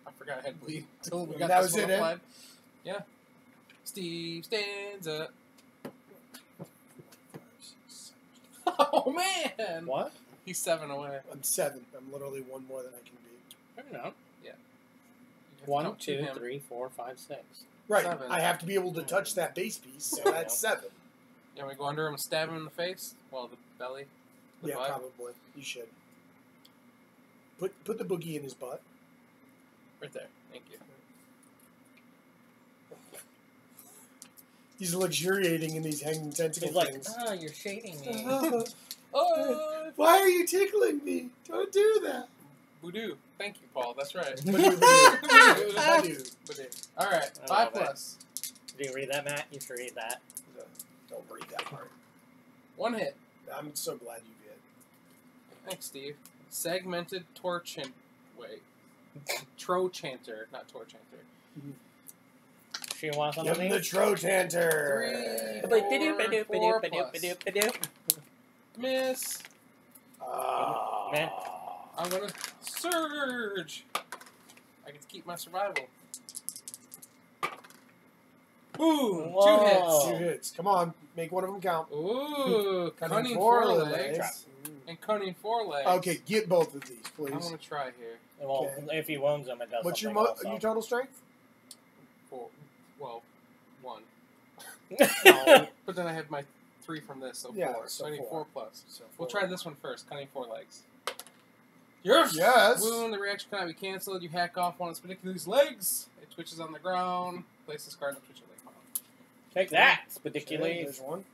I forgot I had bleed until we And got that this was one it, applied. Yeah. Steve stands up. Oh man! What? He's 7 away. I'm 7. I'm literally 1 more than I can be. I don't know. You have to 1, count to 2, him. 3, 4, 5, 6. Right. 7. I have to be able to touch that base piece, so that's 7. You want me to go under him and stab him in the face? Well, the belly? The Yeah, butt? probably. You should. Put the boogie in his butt. Right there. Thank you. He's luxuriating in these hanging tentacle He's like, things. oh, you're shading me. Oh! Why are you tickling me? Don't do that. Voodoo. Thank you, Paul. That's right. Badoo, badoo. Badoo. Voodoo. Alright, I 5 love it. plus. Do you read that, Matt? You should read that. Don't read that part. 1 hit. I'm so glad you did. Thanks, Steve. Segmented Torchan. Wait. Trochanter, not Torchanter. She wants some Give of him the these? Trotanter. 3, 4 plus. Miss. Man. I'm gonna surge. I get to keep my survival. Boom! Whoa. 2 hits. Come on. Make one of them count. 2 hits. Ooh, cunning forelegs. And cunning forelegs. Okay, get both of these, please. I'm gonna try here. Well, Okay. if he wounds him, it does What's your, something your total strength? 4. Well, 1. also. No, but then I have my 3 from this, so Yeah, 4. so So I need 4. 4 plus. So We'll 4. try this one first. Cunning forelegs. Yes! Yes. Wound. The reaction cannot be canceled. You hack off one of its particular legs. It twitches on the ground. Place this card on the twitching leg pile. Take that, Okay, particularly. there's one.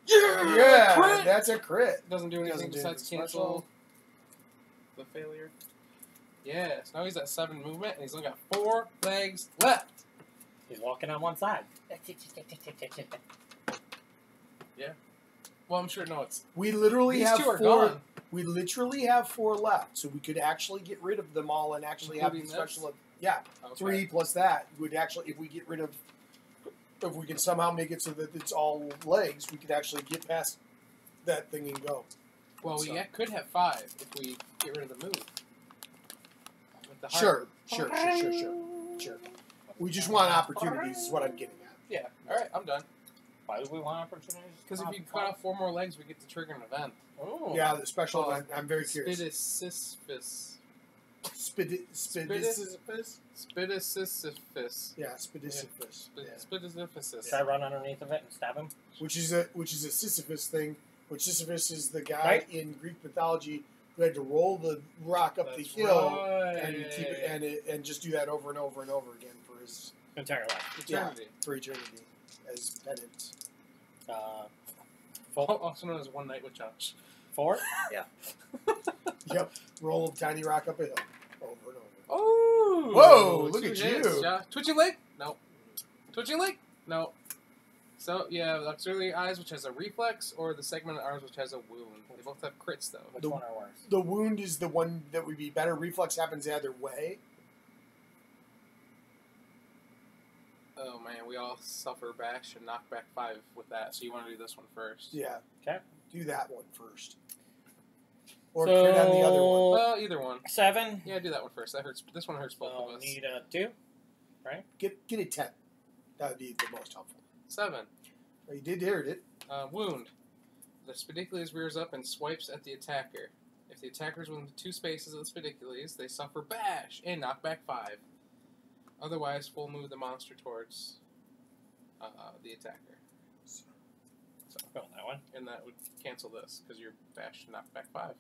Yeah! Yeah, Crit! that's a crit. Doesn't do anything Doesn't do besides anything cancel the failure. Yes, now he's at 7 movement, and he's only got 4 legs left. He's walking on one side. Well, I'm sure, no, it's... We literally These have 2 are 4. gone. We literally have 4 left, so we could actually get rid of them all and actually have the Including this? special. Yeah, Okay. 3 plus that would actually, if we get rid of if we can somehow make it so that it's all legs, we could actually get past that thing and go. Well, So- we could have 5 if we get rid of the move. With the Sure. We just want opportunities, is what I'm getting at. Yeah. All right, I'm done. Why do we want opportunities? Because if you cut off 4 more legs, we get to trigger an event. Oh. Yeah, the special. Well, I'm very curious. Spidisiphus. Spidisiphus. Spidisiphus. Yeah, Spidisiphus. Yeah. Spidisiphus. Should I run underneath of it and stab him? Which is a Sisyphus thing. Which Sisyphus is the guy Right. in Greek mythology who had to roll the rock up the That's hill right. and keep it, and just do that over and over and over again for his Entire life. Eternity. for eternity as penance. Also known as One Night with Josh. 4? Yep, roll a tiny rock up a hill over and over. Oh! Whoa, look 2 at hits, you. Josh. Twitching leg? No. Twitching leg? No. So, yeah, the auxiliary eyes, which has a reflex, or the segment of arms, which has a wound. They both have crits, though. Which one are worse? The wound is the one that would be better. Reflex happens the other way. Oh, man, we all suffer bash and knock back 5 with that, so you want to do this one first. Yeah. Okay. Do that one first. Or crit on the other one. Well, either one. 7. Yeah, do that one first. That hurts. This one hurts both I'll of us. need a 2. Get a 10. That would be the most helpful. 7. Well, you did hear it. Wound. The Spidicules rears up and swipes at the attacker. If the attacker is within 2 spaces of the Spidicules, they suffer bash and knock back 5. Otherwise, full move the monster towards the attacker. So, Go on that one. and that would cancel this, because your bash knocked back 5.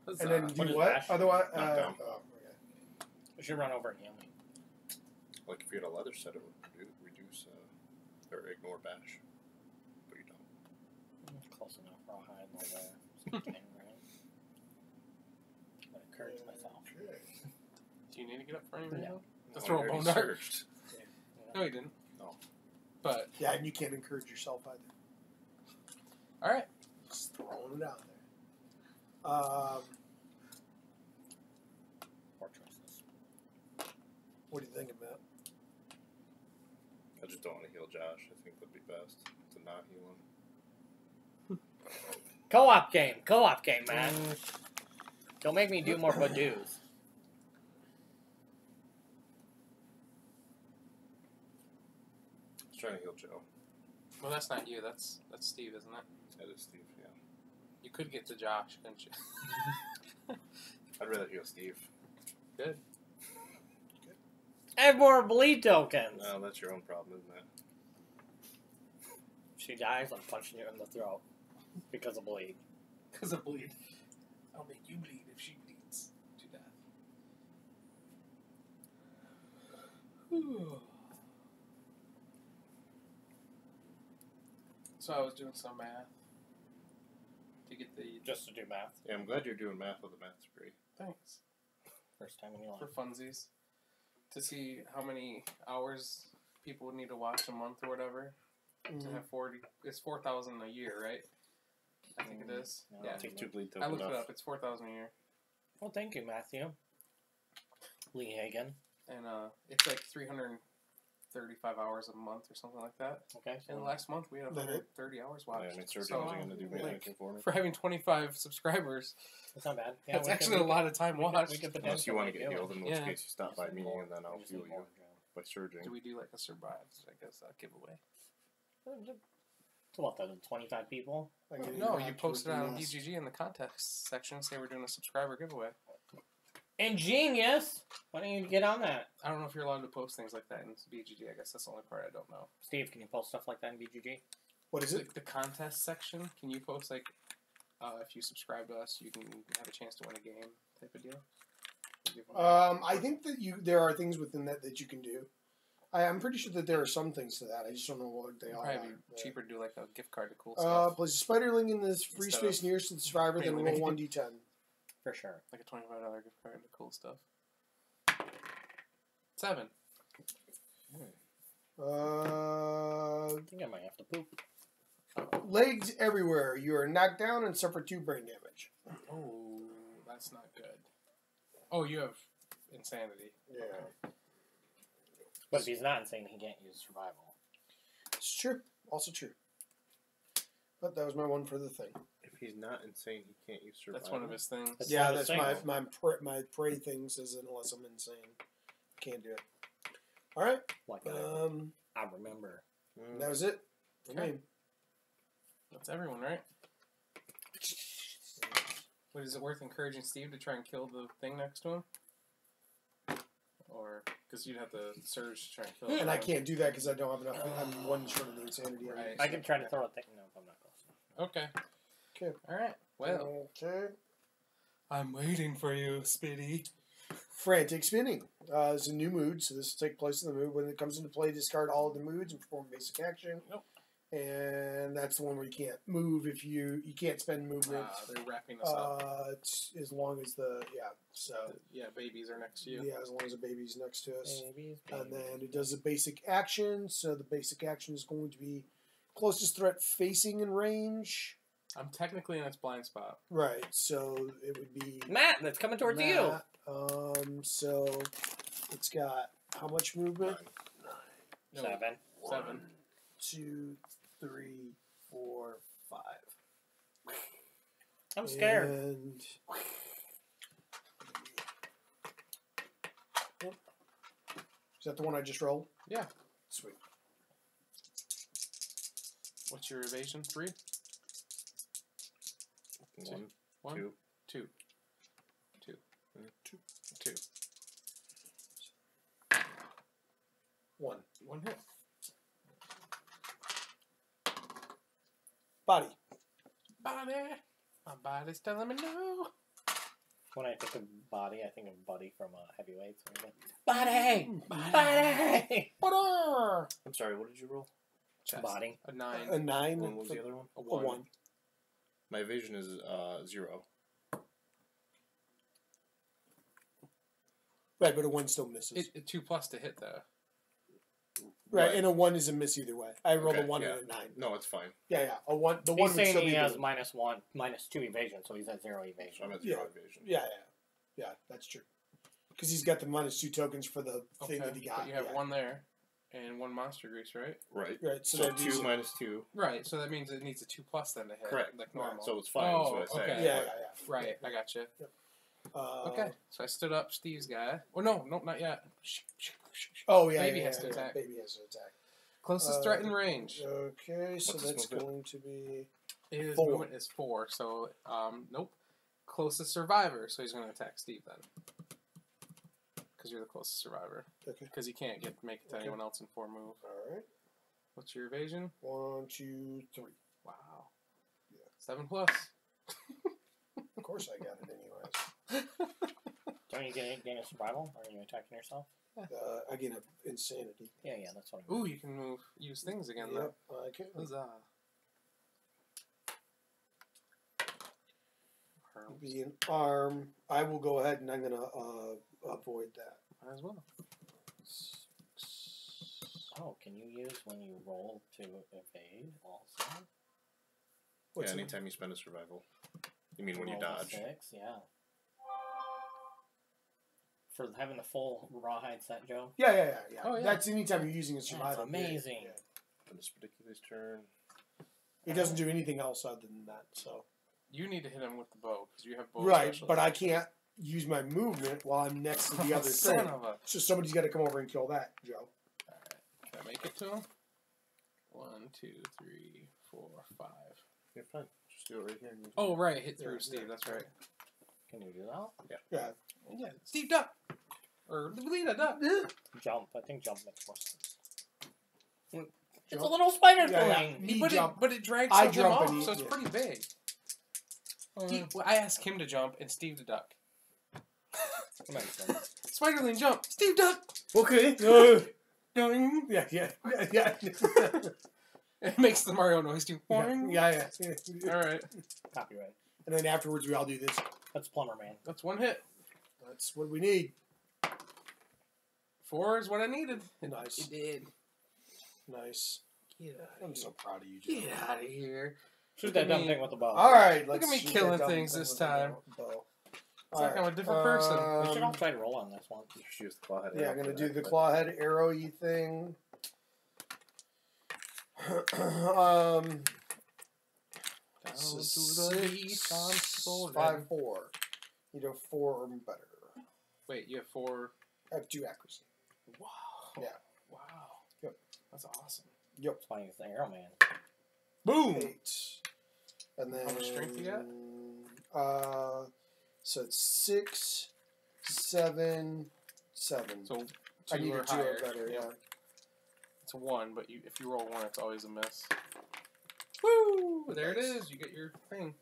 Huzzah. And then What do is what? bash? Otherwise, Knockdown. We should run over and heal me. Like if you had a leather set, it would reduce or ignore bash, but you don't. Close enough. Rawhide, like that. 10, right? I encourage myself. Okay. Do you need to get up for anything? No. To throw a already bone dart? surged. No, you didn't. No. But, Yeah, and you can't encourage yourself either. alright. Just throwing it out there. Poor choices. What do you think about? I just don't want to heal Josh. I think that'd be best to not heal him. Co-op game, man. Don't make me do more Badoos. I was trying to heal Joe. Well, that's not you. That's Steve, isn't it? That is Steve, yeah. You could get to Josh, couldn't you? I'd rather heal Steve. Good. I have more bleed tokens. No, that's your own problem, isn't it? She dies, I'm punching you in the throat. Because of bleed. Because of bleed. I'll make you bleed if she bleeds to death. Whew. So I was doing some math to get the Just to do math. Yeah, I'm glad you're doing math with a math degree. thanks First time in your for life. funsies to see how many hours people would need to watch a month or whatever to have 40. It's 4,000 a year, right? I think it is. No, Yeah, Take 2 bleed I tokens looked it off. up. It's 4,000 a year, Well, thank you, Matthew. Lee Hagen. and it's like 335 hours a month or something like that. Okay. And last month we had That it? 130 hours Yeah, watched. I mean, Sergio So, wasn't going to do like, anything for me. for having 25 subscribers, That's not bad. Yeah, that's we actually could- a lot of time we could- watched. we could Unless you want to potentially get healed, in which Yeah. case you stop by me More. and then I'll We just heal need you more, by surging. Do we do like a survives? I guess giveaway. Joe. To what, the 25 people? Like an No, you interact post it with the on nest. BGG in the contest section. Say we're doing a subscriber giveaway. Ingenious! Why don't you get on that? I don't know if you're allowed to post things like that in BGG. I guess that's the only part I don't know. Steve, can you post stuff like that in BGG? What is it? Like the contest section. Can you post like if you subscribe to us, you can have a chance to win a game type of deal? I think that there are things within that you can do. I'm pretty sure that there are some things to that. I just don't know what they It'd are. probably be cheaper to do like a gift card to cool stuff, Place a spider link in this free Instead space of nearest to the survivor, then roll paying 1d10. For sure. like a $25 gift card to cool stuff. 7. I think I might have to poop. Legs everywhere. You are knocked down and suffer 2 brain damage. Oh, that's not good. Oh, you have insanity. Yeah. But if he's not insane, he can't use survival. It's true. Also true. But that was my one for the thing. If he's not insane, he can't use survival. That's one of his things. That's Yeah, one of his that's things. my prey thing says unless I'm insane. Can't do it. All right. Like I remember. That was it for Okay. me. That's everyone, right? What, is it worth encouraging Steve to try and kill the thing next to him? Or, because you'd have to surge to try and kill it. And I can't do that because I don't have enough. I'm one short of the insanity. Right. I can try to throw a thing. No, I'm not close. Okay. Okay. Alright. Well, Okay. I'm waiting for you, Spitty. Frantic spinning. It's a new mood, so this will take place in the mood. When it comes into play, discard all of the moods and perform basic action. Nope. And that's the one where you can't move if you can't spend movement. They're wrapping us up. It's as long as the Babies are next to you. yeah, as long as the baby's next to us. Babies, And then it does a basic action. So the basic action is going to be closest threat facing in range. I'm technically in its blind spot. Right. So it would be Matt, that's coming towards you. that. So it's got how much movement? No, 7. 7. 2, 3, 4, 5. I'm scared. And is that the one I just rolled? Yeah. Sweet. What's your evasion? 3? 1, 1? 2. 2. 2. 2. 1. 1 hit. Body. Body. My body's telling me no. When I think of body, I think of Buddy from Heavyweights. Body! Body! Ba-da! I'm sorry, what did you roll? Chest. Body. A 9. A 9. What was the other one? A A 1. 1. My evasion is 0. Right, but a 1 still misses. 2 plus to hit, though. Right, and a 1 is a miss either way. I rolled Okay, a 1 yeah. and a 9. No, it's fine. Yeah. A 1. The 1 He's would saying still he be has good. -1, -2 evasion, so he's at 0 evasion. So I'm at Yeah. 0 evasion. Yeah, that's true. Because he's got the -2 tokens for the thing that he got. But you have yeah. 1 there, and 1 monster grease, right? Right. Right, so So that'd be 2 minus 2. Right, so that means it needs a 2 plus then to hit. Correct. Like normal. So it's fine. Oh, is what I say. okay. Yeah. Right, I got you. Uh, Okay, so I stood up Steve's guy. Oh, no, not yet. Oh, yeah. Baby yeah, has to yeah, attack. Baby has to attack. Closest threat in range. Okay, so What's his that's movement? going to be... His 4. movement is 4, so, nope. Closest survivor, so he's going to attack Steve then. Because you're the closest survivor. Okay. Because he can't make it to Okay. anyone else in 4 move. Alright. What's your evasion? 1, 2, 3. Wow. Yeah. 7 plus. Of course I got it anyways. Don't you gain a survival? Or are you attacking yourself? I get an insanity. Yeah, that's what I mean. Ooh, you can use things again, Yep, I can. though. Huzzah. Pearls. Be an arm. I will go ahead and I'm going to avoid that. Might as well. Oh, can you use when you roll to evade also? What's Yeah, it? anytime you spend a survival. You mean when you Roll a dodge? 6, yeah. For having the full rawhide set, Joe? Yeah. Oh, yeah. That's anytime you're using a survival. That's amazing. Yeah. For this particular turn. It doesn't do anything else other than that, so. You need to hit him with the bow, because you have bow Right, special. but I can't use my movement while I'm next to the other Son thing. of a... So somebody's got to come over and kill that, Joe. Alright, can I make it to him? 1, 2, 3, 4, 5. You're fine. Just do it right here. And you Oh, right, hit through Yeah, Steve, yeah. that's right. Can you do that? Yeah. Yeah, Steve, duck! Or Lena, duck! Jump. I think jump makes more sense. It's Jump. a little spider Yeah, thing. Me But jump. it drags I something jump off, and he- so it's yeah. pretty big. I asked him to jump and Steve to duck. That makes sense. Spiderling, jump! Steve, duck! Okay. Doing. Yeah. It makes the Mario noise too. Yeah. Alright, Copyright. And then afterwards we all do this. That's Plumber Man. that's 1 hit. That's what we need. 4 is what I needed. Nice. It did. Nice. Get out I'm so proud of you, Joe. Get out of here. Shoot Look that at dumb me. thing with the bow. All right. Look Let's at me shoot killing that dumb things thing this with the time. bow. It's like I'm a different person. We should all try to roll on this one. You should use the clawhead. Yeah, I'm gonna do the clawhead arrow-y thing. Down to the beach on 5, 4. You do 4 or better. Wait, you have 4. I have 2 accuracy. Wow. Yeah. Wow. Yep. That's awesome. Yep. Playing with the arrow man. Boom. 8. And then How much strength you got? So it's 6, 7, 7. So 2 I need or a 2 higher. or better, yeah. It's a 1, but if you roll 1, it's always a miss. Woo! There it is. You get your thing.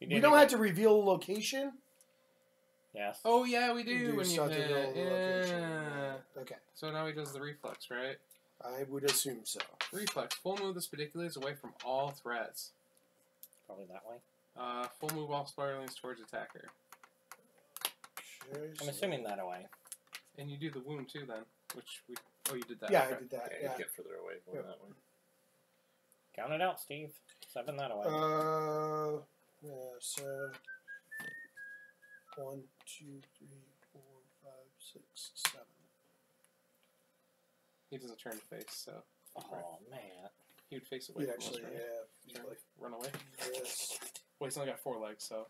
We don't have to reveal the location. Yes. Oh yeah, we do You do when you still have to hit. reveal the location. Yeah. Okay. So now he does the reflex, right? I would assume so. Reflex. Full move this particulars away from all threats. Probably that way. Full move all spiralings towards attacker. I'm assuming that away. And you do the wound too then, which we. Oh, you did that. Yeah, okay. I did that. Yeah, Yeah. get further away going Yep. that way. Count it out, Steve. 7 that away. Yeah, so 1, 2, 3, 4, 5, 6, 7. He doesn't turn to face, so Oh, man. he would face away. He'd from us, actually, right? yeah, Turn, like run away. this. Well, he's only got 4 legs, so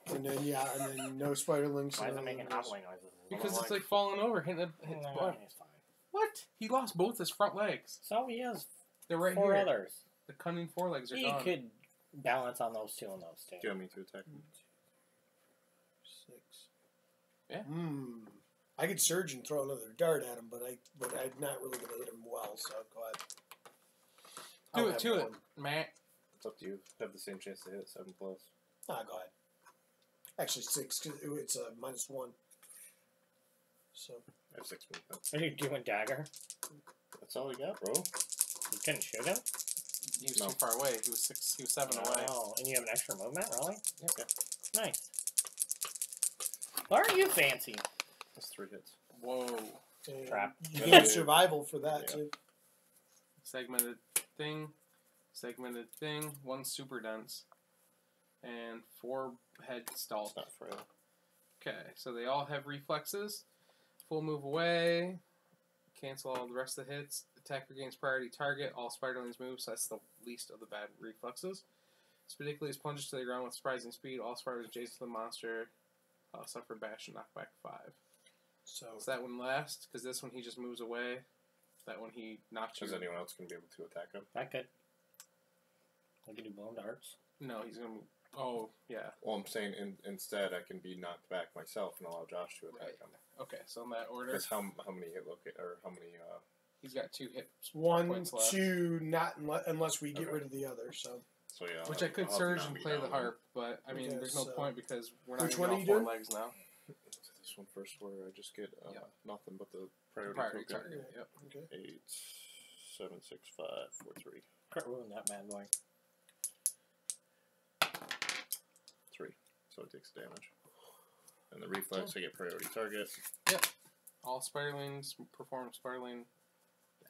And then, yeah, and then no spiderlings. Why is no it making hobbling noises? because it's like falling over, hitting a. No, What? he's fine. What? He lost both his front legs. So he has They're right 4 here. others. The cunning forelegs are He gone. could balance on those 2 and those 2. Do you want me to attack? 6. Yeah. I could surge and throw another dart at him, but I'm not really going to hit him well, so go ahead. Do I'll it, have to it, one. Matt. It's up to you. Have the same chance to hit it, 7+. Go ahead. Actually, 6, because it's a -1. So. I have 6 movement. What are you doing, dagger? That's all I got, bro. You couldn't shoot him? He was No. too far away. He was 6. He was 7 away. Oh, and you have an extra movement, really? Yep. Nice. Why are you fancy? That's 3 hits. Whoa. And Trap. You Yeah. get survival for that, Yeah. too. Segmented thing. Segmented thing. 1 super dense. And 4 head stall. It's not frail. Okay, so they all have reflexes. Full move away. Cancel all the rest of the hits. Attacker gains priority target. All spiderlings move, so that's the least of the bad reflexes. Spedicules plunges to the ground with surprising speed. All spiders adjacent to the monster suffer bash and knockback 5. So, Is that one last? Because this one he just moves away. That one he knocks you. Is anyone else going to be able to attack him? I could. I could do blown darts. No, he's gonna move. Oh, yeah. Well, I'm saying instead I can be knocked back myself and allow Josh to attack Right. him. Okay, so in that order, Because how many hit or how many he's got 2 hit 1, points left. 2, not unless we get Okay. rid of the other, so. so yeah. Which I could I'll have surge to and knock play me the down. harp, but I mean, Okay, there's no so- point because we're not Which going one to are get all you 4 doing? legs now. This one first where I just get nothing but the Priority priority token. target. Yep. Okay. 8, 7, 6, 5, 4, 3. Crit wound that bad boy. 3. So it takes damage. And the reflex, I get priority target. All spiderlings perform spiderling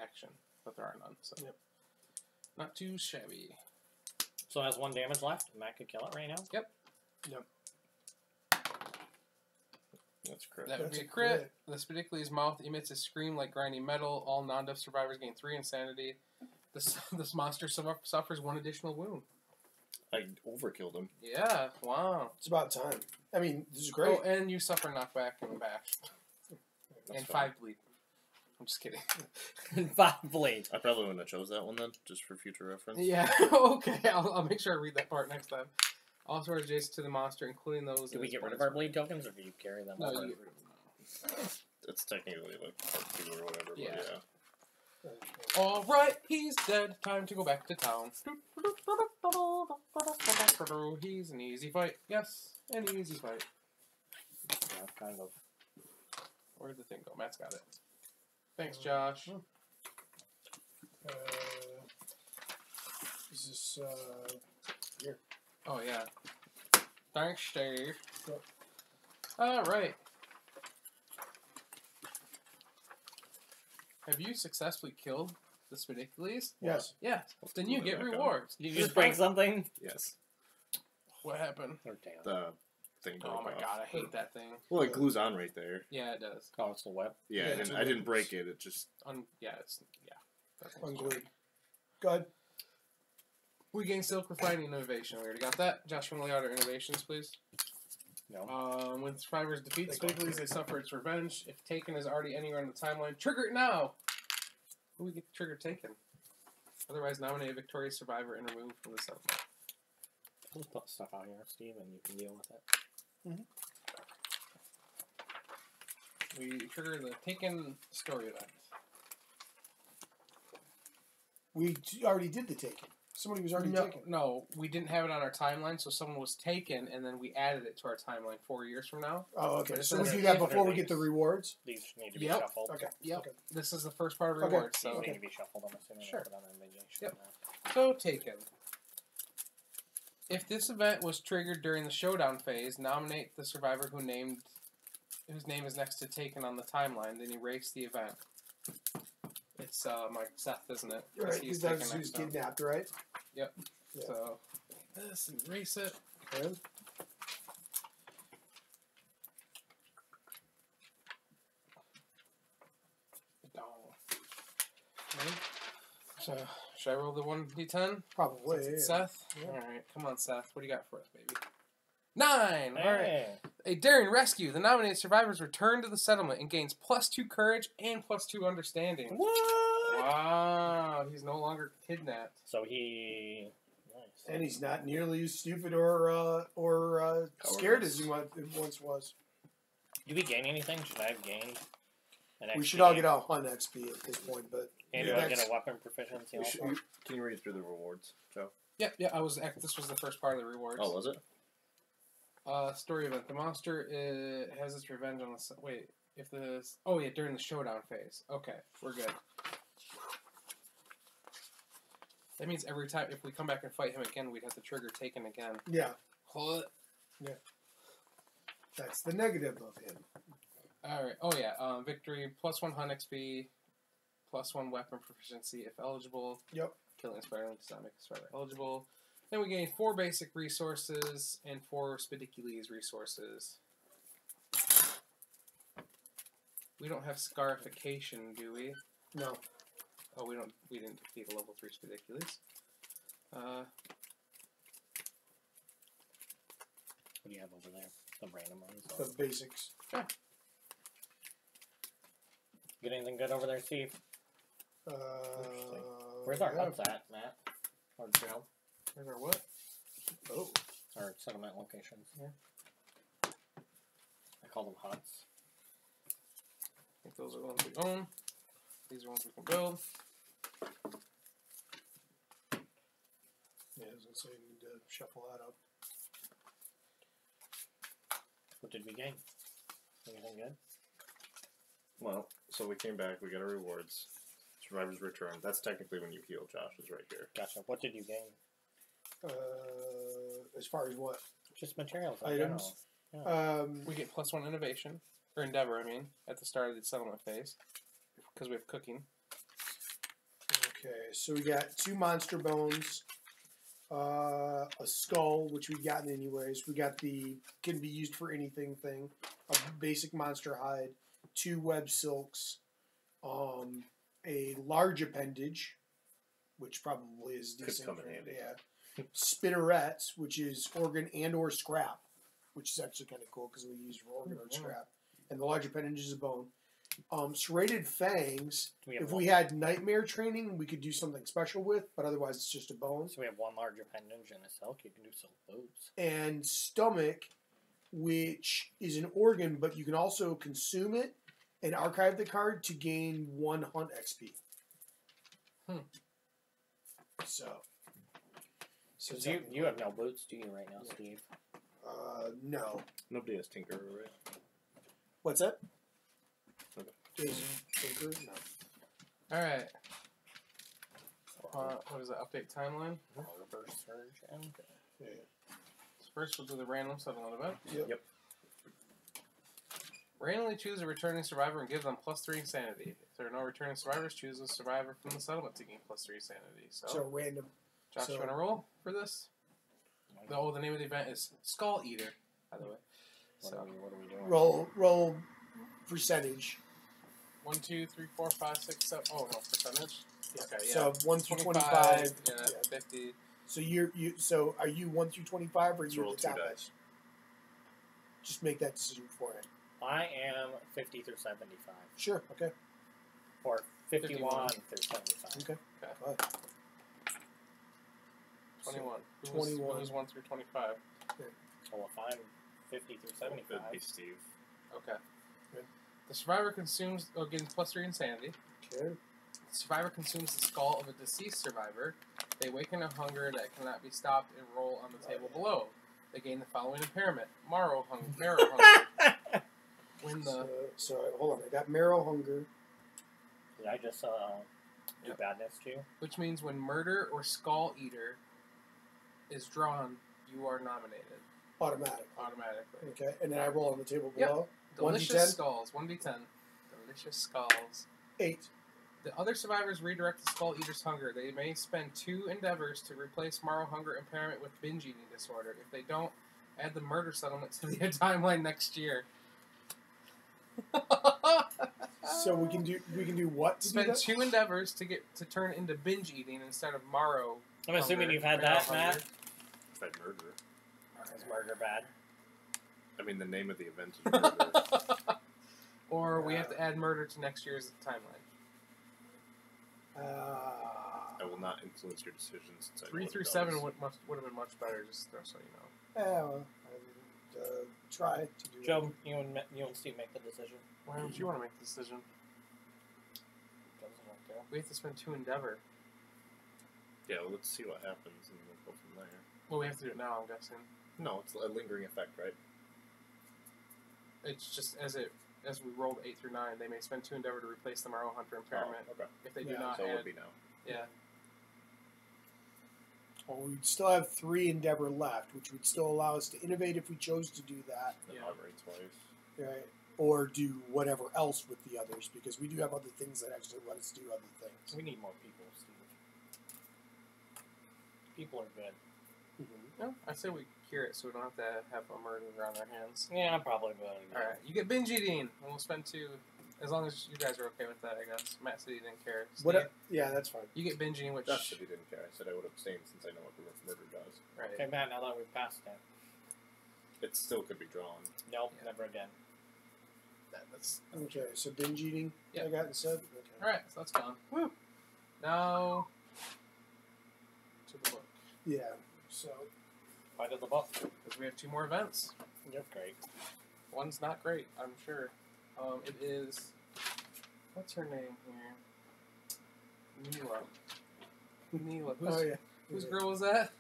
action, but there are none, so Yep. not too shabby. So it has 1 damage left. Matt could kill it right now. That's correct. That would That's be a a crit. crit. The Spedicules' mouth emits a scream like grinding metal. All non-death survivors gain 3 insanity. This monster suffers 1 additional wound. I overkilled him. Yeah, wow. It's about time. I mean, this is great. Oh, and you suffer knockback and bash. That's and fine. 5 bleed. I'm just kidding. And 5 blade. I probably wouldn't have chose that one then, just for future reference. Yeah, okay. I'll make sure I read that part next time. All swords adjacent to the monster, including those... Did we get rid of bonus our bleed tokens, or do you carry them No, over? you get rid of them. It's technically like part 2 or whatever, Yeah. but yeah. All right, he's dead. Time to go back to town. He's an easy fight. Yes, an easy fight. Yeah, kind of. Where'd the thing go? Matt's got it. Thanks, Josh. Is this, Oh, yeah. Thanks, Steve. Yep. All right. Have you successfully killed the Spedicules? yes. Yeah. Then you Put it get back on. rewards. You just break something? Yes. What happened? Or damn. The thing broke Oh my off. god, I hate that thing. Well, it glues on right there. Yeah, it does. Oh, it's the web. Yeah, Yeah, and it's I didn't web. break it. It just... That's Unglued. Go ahead. We gain silk refining innovation. We already got that. Josh, want to lay out our innovations, please? No. When survivors defeat Spigglies, they suffer its revenge. If Taken is already anywhere in the timeline, trigger it now! Who we get to trigger Taken? Otherwise, nominate a victorious survivor and remove from the settlement. I'll put stuff out here, Steve, and you can deal with it. We trigger the Taken story event. We already did the Taken. Somebody was already taken. No, we didn't have it on our timeline, so someone was taken, and then we added it to our timeline 4 years from now. Oh, okay. But So we it's do that okay. before we get the rewards? These need to be Yep. shuffled. Okay. Yep. Okay. This is the first part of Okay. rewards, These so... need to be shuffled, I'm assuming. Sure. Put on invitation Yep. now. So, Taken. If this event was triggered during the showdown phase, nominate the survivor whose name is next to Taken on the timeline, then erase the event. It's Mike Seth, isn't it? Right, He's because that's taken who's next up. kidnapped, right? Yep. Yeah. So, let's erase it. Okay. Okay. So, should I roll the 1d10? Probably. Since it's Yeah. Seth? Alright, come on, Seth. What do you got for us, baby? 9! Alright. Hey. A daring rescue. The nominated survivors return to the settlement and gains +2 courage and +2 understanding. What? Wow, he's no longer kidnapped. So he... Nice. And he's not nearly as stupid or scared as he once was. Do we gain anything? Should I have gained an XP? We should all get a hunt XP at this point, but And yeah, do I that's- get a weapon proficiency also? Can you read through the rewards, Joe? Yeah, this was the first part of the rewards. Oh, was it? Story event. The monster has its revenge on the... Wait, if this... Oh, yeah, during the showdown phase. Okay, we're good. That means every time, if we come back and fight him again, we'd have to trigger Taken again. yeah, Hold it. yeah. That's the negative of him. Alright, oh yeah, victory, +1 hunt XP, +1 weapon proficiency if eligible. Yep. Killing a spider does not make a spider eligible. Then we gain 4 basic resources and 4 Spidicules resources. We don't have scarification, do we? No. Oh, we didn't defeat a level 3 Spidicules. What do you have over there? The random ones? The basics. Yeah. Get anything good over there, Steve? Where's our yeah. huts at, Matt? Or Joe? Where's our what? Oh. Our settlement locations. Yeah. I call them huts. I think those are the ones we own. These are ones we can build. Yeah, I was going to say you need to shuffle that up. What did we gain? Anything good? Well, so we came back, we got our rewards. Survivor's return. That's technically when you heal, Josh, is right here. Gotcha. What did you gain? As far as what? Just materials. in Items? general. We get +1 innovation, or endeavor, I mean, at the start of the settlement phase. Because we have cooking. Okay, so we got 2 monster bones, a skull, which we've gotten anyways. We got the can be used for anything thing, a basic monster hide, 2 web silks, a large appendage, which probably is Could decent. come in handy. Yeah, spinnerets, which is organ and or scrap, which is actually kind of cool because we use for organ or scrap, and the large appendage is a bone. Serrated fangs. If we had nightmare training, we could do something special with, but otherwise it's just a bone. So we have 1 large appendage and a silk. You can do silk boots. And stomach, which is an organ, but you can also consume it and archive the card to gain 1 hunt XP. So you have no boots, do you, right now, Steve? no. Nobody has Tinker, right? What's that? Okay. Tinker? No. Alright. What is it? Update timeline? Reverse surge and... Yeah. So first we'll do the random settlement event. Yep. Randomly choose a returning survivor and give them +3 insanity. If there are no returning survivors, choose a survivor from the settlement to gain +3 sanity. So random. Josh, so- you want to roll for this? No. The name of the event is Skull Eater, by the way. What are we doing? Roll percentage. 1, 2, 3, 4, 5, 6, 7. Oh no, percentage. Yeah. Okay, yeah. So 1 through 25. Yeah, Yeah. 50. So are you 1 through 25 or are Let's you roll the 2 top dice. edge? Just make that decision beforehand. I am 50 through 75. Sure. Okay. Or 51 through 75. Okay. Okay. Go ahead. 21. 21. Who's 1 through 25? Well, if I'm 50 through 75. That'd be Steve. Okay. Good. The survivor consumes, getting +3 insanity. Okay. The survivor consumes the skull of a deceased survivor. They awaken a hunger that cannot be stopped and roll on the table below. They gain the following impairment: marrow hunger. When the So hold on. I got marrow hunger. Did I just do Yep. badness to you? which means when murder or skull eater is drawn, you are nominated Automatic. automatically. Okay. And then I roll on the table Yep. below. Delicious 1d10? skulls. 1d10. Delicious skulls. 8. The other survivors redirect the skull eater's hunger. They may spend 2 endeavors to replace marrow hunger impairment with binge eating disorder. If they don't, add the murder settlement to the timeline next year. So we can do what to do Spend that? 2 endeavors to turn into binge eating instead of marrow. I'm assuming hunger, you've had marrow that, hunger. Matt. If I murder. Is murder bad? I mean, the name of the event is murder. Or we have to add murder to next year's timeline. I will not influence your decisions. Since I know 3 what through it 7 does. would have been much better, just so you know. Well, I would try to do Joe, you and Steve make the decision. Why don't you want to make the decision? Doesn't work there. We have to spend 2 endeavor. Yeah, well, let's see what happens and we'll go from there. Well, we have to do it now, I'm guessing. No, it's a lingering effect, right? It's just as we rolled 8 through 9, they may spend 2 endeavor to replace the marrow hunter impairment. Oh, okay. If they do Yeah, not So it add, would be now. yeah. Well, we'd still have 3 endeavor left, which would still allow us to innovate if we chose to do that, Then Yeah. hover twice. right? Or do whatever else with the others, because we do have other things that actually let us do other things. We need more people, Steve. People are good. No, I say we cure it so we don't have to have a murderer on our hands. Yeah, I'm probably good. Alright, you get binge eating, and we'll spend 2, as long as you guys are okay with that, I guess. Matt said he didn't care. Steve, Yeah, that's fine. you get binge eating, which... That's if he didn't care. I said I would abstain since I know what murder does. Right. Okay, Matt, now that we've passed it. It still could be drawn. Nope, Yeah. never again. That's... Okay, so binge eating, Yeah. I got instead? Okay. Alright, so that's gone. Woo! Now... to the book. Yeah, so Fight of the book. Because we have 2 more events. You're great. One's not great, I'm sure. It is... What's her name here? Neela. Who's, whose girl was that?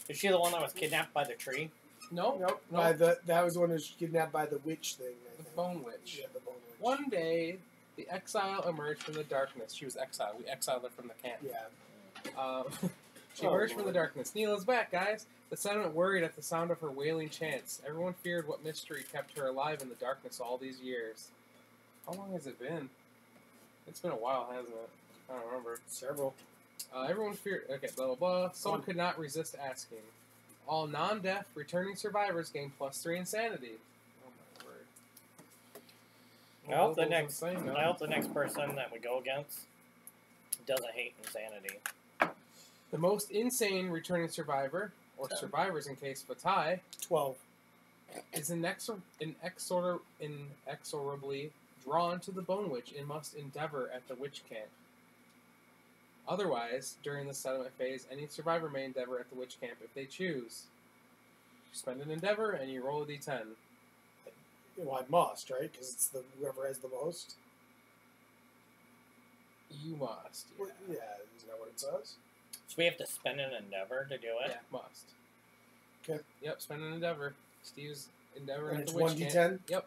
Is she the one that was kidnapped by the tree? No. Nope. No. That was the one who was kidnapped by the witch thing. I The think. Bone Witch. Yeah, the bone witch. One day, the exile emerged from the darkness. She was exiled. We exiled her from the camp. Yeah. She Oh, emerged from the Lord. darkness. Neela's back, guys. The settlement worried at the sound of her wailing chants. Everyone feared what mystery kept her alive in the darkness all these years. How long has it been? It's been a while, hasn't it? I don't remember. Several. Everyone feared. Okay, blah blah blah. Someone could not resist asking. All non-deaf returning survivors gain +3 insanity. Oh my word! I hope the Google's next. insane, I hope the next person that we go against doesn't hate insanity. The most insane returning survivor, or survivors in case of a tie, 12. is inexorably drawn to the Bone Witch and must endeavor at the witch camp. Otherwise, during the settlement phase, any survivor may endeavor at the witch camp if they choose. You spend an endeavor and you roll a d10. Well, I must, right? Because it's whoever has the most. You must. Yeah. Isn't that what it says? So we have to spend an endeavor to do it? Yeah, must. Okay. Yep, spend an endeavor. Steve's endeavoring And at it's the witch 1d10? camp. Yep.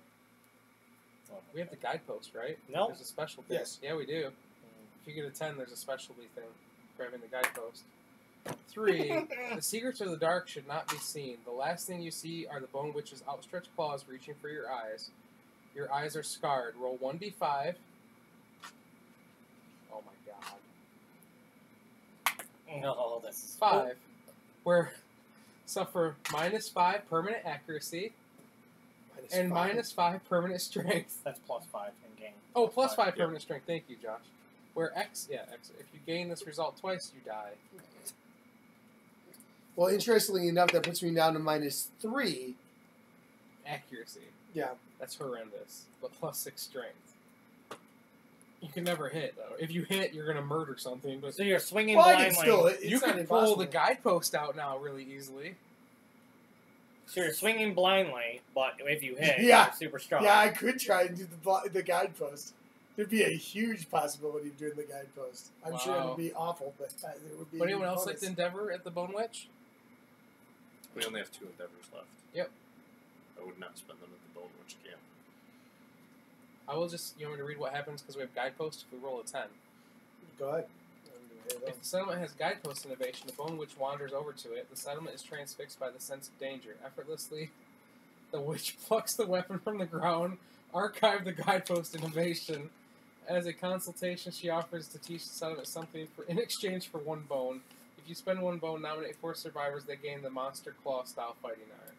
Oh, We have the guidepost, right? No. There's a special thing. Yes. Yeah, we do. If you get a 10, there's a specialty thing for having the guidepost. 3. The secrets of the dark should not be seen. The last thing you see are the Bone Witch's outstretched claws reaching for your eyes. Your eyes are scarred. Roll 1d5. Oh my god. No, this is 5. Where suffer -5 permanent accuracy and -5. -5 permanent strength. That's +5 in game. Oh, +5 Yep. permanent strength. Thank you, Josh. Where X, if you gain this result twice, you die. Well, interestingly enough, that puts me down to -3. Accuracy. Yeah. That's horrendous. But +6 strength. You can never hit, though. If you hit, you're going to murder something. But So you're swinging Well, I blindly. can still. It's you not can pull impossible. the guidepost out now really easily. So you're swinging blindly, but if you hit, Yeah. you're super strong. Yeah, I could try and do the guidepost. There'd be a huge possibility of doing the guidepost. I'm sure it Wow. would be awful, but there would be. Would anyone else like bonus. to endeavor at the Bone Witch? We only have 2 endeavors left. Yep. I would not spend them at the Bone Witch camp. I will just, you want me to read what happens because we have guideposts if we roll a 10. Go ahead. If the settlement has guidepost innovation, the Bone Witch wanders over to it. The settlement is transfixed by the sense of danger. Effortlessly, the witch plucks the weapon from the ground, archive the guidepost innovation. As a consultation, she offers to teach the settlement something in exchange for 1 bone. If you spend 1 bone, nominate 4 survivors. They gain the Monster Claw style fighting art.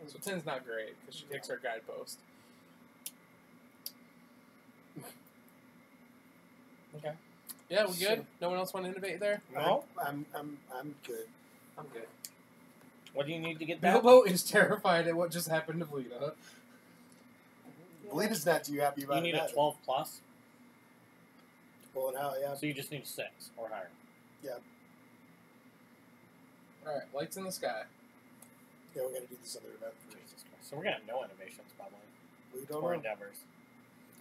So 10's not great because she takes our guidepost. Okay. Yeah, we good? So- No one else want to innovate there? No? I'm good. I'm good. What do you need to get that? Bilbo is terrified at what just happened to Vlita. Bleeda's not too happy about You need it. a 12 plus, Pull it out, yeah. so you just need 6 or higher. Alright, lights in the sky. Yeah, we got to do this other event. Jesus Christ. So we're gonna have no innovations probably. We don't Or know. endeavors.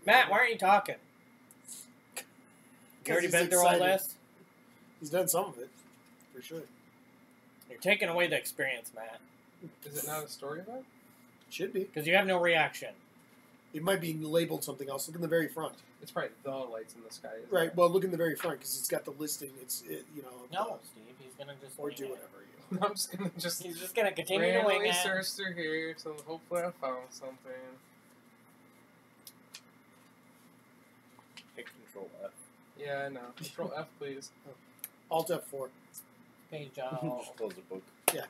Matt, why aren't you talking? You already he's been through all excited. this? He's done some of it, for sure. You're taking away the experience, Matt. Is it not a story event? Should be. Because you have no reaction. It might be labeled something else. Look in the very front. It's probably the lights in the sky. Isn't Right. It? Well, look in the very front because it's got the listing. No, Steve, he's gonna just Or wing do it. whatever you. I'm just gonna He's just gonna continue to wing randomly it. search through here till hopefully I found something. Hit Control F. Yeah, I know. Control F, please. Alt F4. Page, Just close the book. Yeah.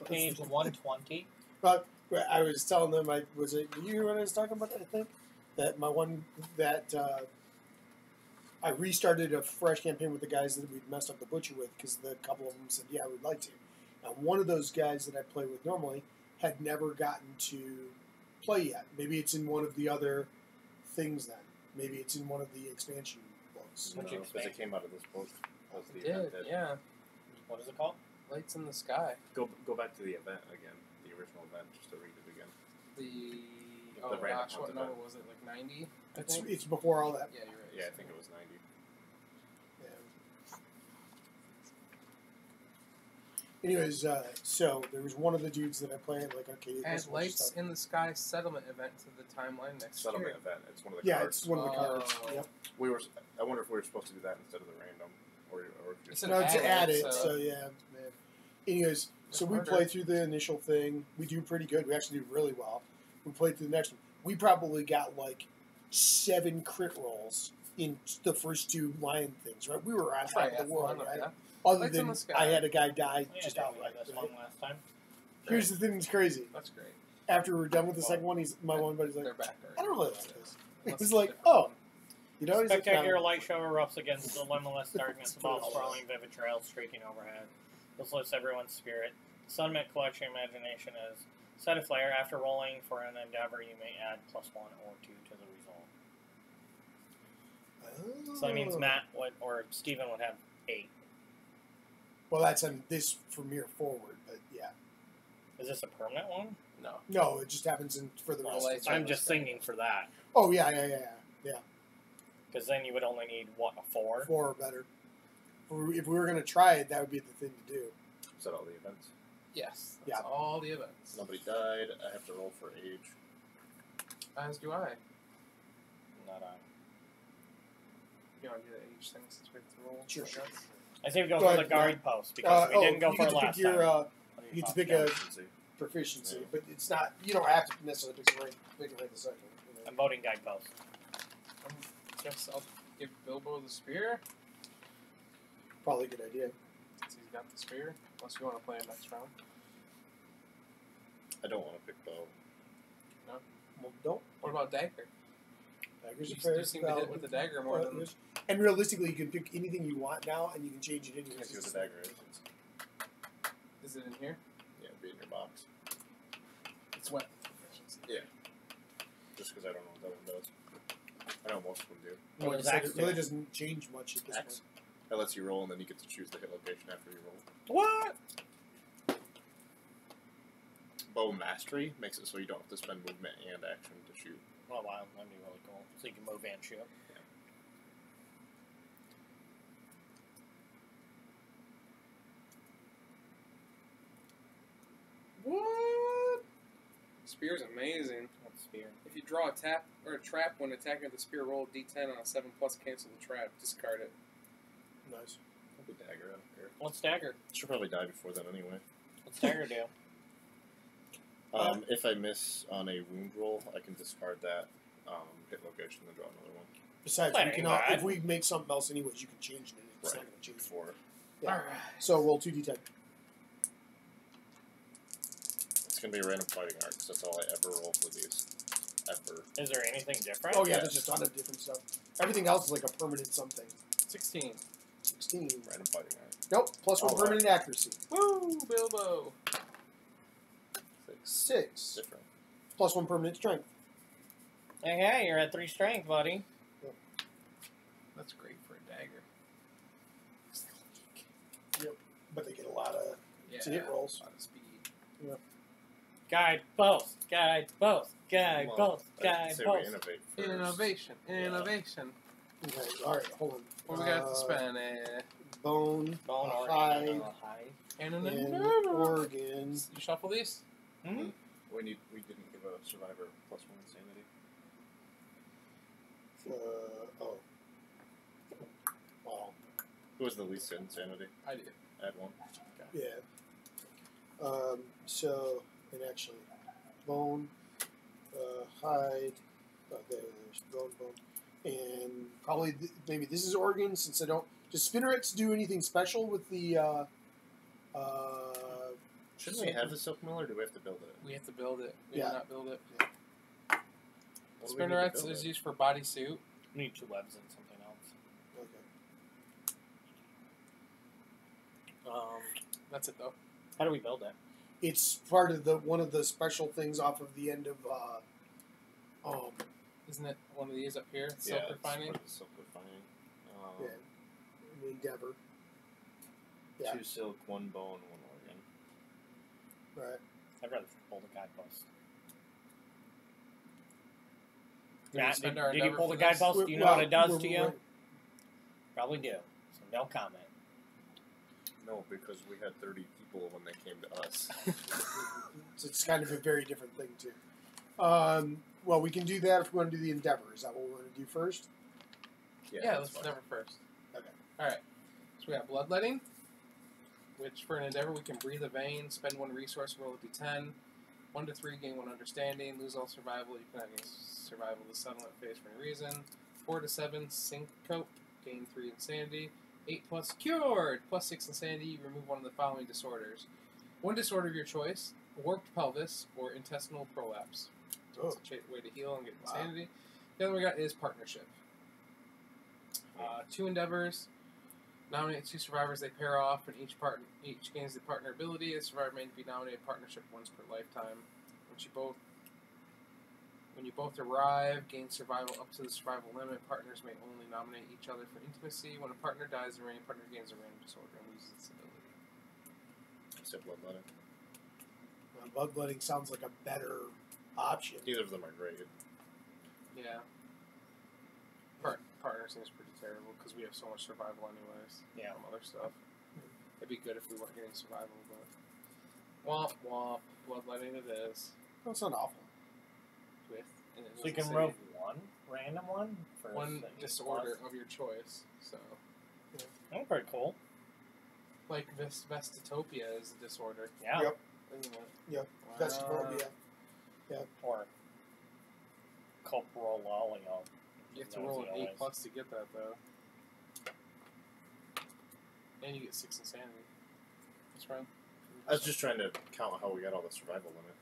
page 120. But I was telling them, did you hear what I was talking about? I think that my one that I restarted a fresh campaign with the guys that we'd messed up the butcher with because the couple of them said, "Yeah, we'd like to." And one of those guys that I play with normally had never gotten to play yet. Maybe it's in one of the other things. Then maybe it's in one of the expansion books. Which Because it expansion? came out of this book. Was the It did, event that- yeah. What is it called? Lights in the sky. Go back to the event again. The original event, just to read it again. The The random gosh, what hunt number event. was it? Like 90? I It's, think. it's before all that. Yeah, you're right. Yeah, I think it was 90. Anyways, so there was one of the dudes that I played like Arcadia. Add Quest lights stuff. in the sky settlement event to the timeline next Settlement year. event. It's one of the Yeah, cards. it's one of the cards. Oh. Yep. I wonder if we were supposed to do that instead of the random, or if It's just an No, to add it. so- So yeah. Anyways, so we harder. play through the initial thing. We do pretty good. We actually do really well. We played through the next one. We probably got like 7 crit rolls in the first 2 lion things. Right? We were on top of the world. Right? Other Lights in than the sky. I had a guy die Yeah, just didn't we outright. have this right? one last time. Here's the thing that's crazy. That's great. After we're done with the second one, my one buddy's like, They're back. I don't really like this. Unless He's it's like, different. oh. You know, he's like, Spectacular no. light show erupts against the limitless darkness of all It's sprawling vivid trails streaking overhead. This lifts everyone's spirit. Sunmint collection imagination is set a flare. After rolling for an endeavor, you may add +1 or 2 to the result. So that means Matt would, or Steven would have 8. Well, that's on this from here forward, but yeah. Is this a permanent one? No. No, it just happens for the Well, rest. lights of are I'm the just thinking for that. Oh, yeah. Because then you would only need, what, a 4? 4 or better. If we were going to try it, that would be the thing to do. Is that all the events? Yes. Yeah. That's all the events. Nobody died. I have to roll for age. As do I. Not on. You want to do the age thing since we have to roll? Sure. Events? I say we go Go for ahead, the guard post because we didn't go you for get it to last pick your, time. you get to pick a proficiency, but it's not. You don't have to necessarily pick it right the second. You know? I'm voting guidepost. Guess I'll give Bilbo the spear. Probably a good idea. Since he's got the spear. Unless you want to play him next round. I don't want to pick bow. No. Well, don't. What about dagger? Daggers You, are fair. you seem to hit with the dagger more than. And realistically, you can pick anything you want now, and you can change it anyway. Can't see what the dagger is. Is it in here? Yeah, it'd be in your box. It's wet. Yeah. Just because I don't know what that one does. I know most of them do. Well, What does like I Axe said, it really do? doesn't change much at this Axe? That lets you roll, and then you get to choose the hit location after you roll. What? Bow mastery makes it so you don't have to spend movement and action to shoot. Oh wow, that'd be really cool. So you can move and shoot. What? Spear's amazing. That's spear. If you draw a tap or a trap when attacking with the spear, roll a d10 on a 7+, cancel the trap, discard it. point. Nice. I'll be dagger, I don't care. What's dagger? Should probably die before then anyway. What's dagger do? If I miss on a wound roll, I can discard that hit location and draw another one. Besides, That we can ain't bad. if we make something else anyways, you can change it. It's not going to change. Before. Yeah. Alright. So roll 2d10. It's going to be a random fighting art because that's all I ever roll for these. Ever. Is there anything different? Oh yeah, there's just a ton of different stuff. Everything else is like a permanent something. 16. 16. Random fighting art. Nope. Plus 1 Oh, permanent accuracy. Woo, Bilbo! 6. Different. Plus 1 permanent strength. Hey, you're at 3 strength, buddy. That's great for a dagger. Yep. But they get a lot of Yeah, hit rolls. a lot of speed. Guide both. Guide both. Guide Well, both. I Guide say both. we innovate first. Innovation. Innovation. Okay. All right. Hold on. What we got to spend? Bone, Bone or hide, hide. And and organs. You shuffle these? Hmm? We didn't give a survivor +1 insanity. Oh. Wow. Who was the least insanity? I do. Add 1. Yeah. So, and actually, bone, hide, there's bone, and probably maybe this is organ since I don't. Does Spinnerets do anything special with the? Shouldn't we have the silk mill, or do we have to build it? We have to build it. We Yeah. did not build it. What do we need to Spinnerets build is it? used for bodysuit. We need 2 webs and something else. Okay. That's it though. How do we build it? It's part of the one of the special things off of the end of Isn't it one of these up here? Yeah, Silk it's refining. part of the silk refining. yeah, Endeavor. Yeah. 2 silk, 1 bone, 1 organ. Right. I'd rather pull the guidepost. Did we Matt, spend did our you endeavor pull for the this? guidepost? Do you know what it does to you? Probably do. So no comment. No, because we had 30 people when they came to us. So it's kind of a very different thing too. Well, we can do that if we want to do the Endeavor. Is that what we're going to do first? Yeah, that's let's fine. endeavor first. Okay. Alright. So we got bloodletting, which for an endeavor we can breathe a vein, spend 1 resource, roll a d10. 1 to 3, gain 1 understanding, lose all survival. You cannot gain survival the settlement phase for any reason. 4 to 7, syncope, gain 3 insanity. 8 plus cured, plus 6 insanity. You remove 1 of the following disorders: 1 disorder of your choice, warped pelvis, or intestinal prolapse. So it's a way to heal and get insanity. The other one we got is partnership. 2 endeavors. Nominate 2 survivors. They pair off, and each gains the partner ability. A survivor may be nominated partnership once per lifetime. When you both arrive, gain survival up to the survival limit. Partners may only nominate each other for intimacy. When a partner dies, the remaining partner gains a random disorder and loses its ability. I said bloodletting. Bloodletting sounds like a better option. Neither of them are great. Yeah. Partner seems pretty terrible because we have so much survival anyways. Yeah. From other stuff. It'd be good if we weren't getting survival, but womp womp. Bloodletting it is. No, it's not awful. With and it So you doesn't can say remove 1 random one for 1 say, disorder plus. of your choice. So That's pretty cool. like Vestitopia is a disorder. Yeah. Yep. Isn't it? Yep. Wow. That's phobia. Or coprololio. You have to roll an 8 plus to get that though. And you get 6 insanity. What's wrong? I was just trying to count how we got all the survival limit.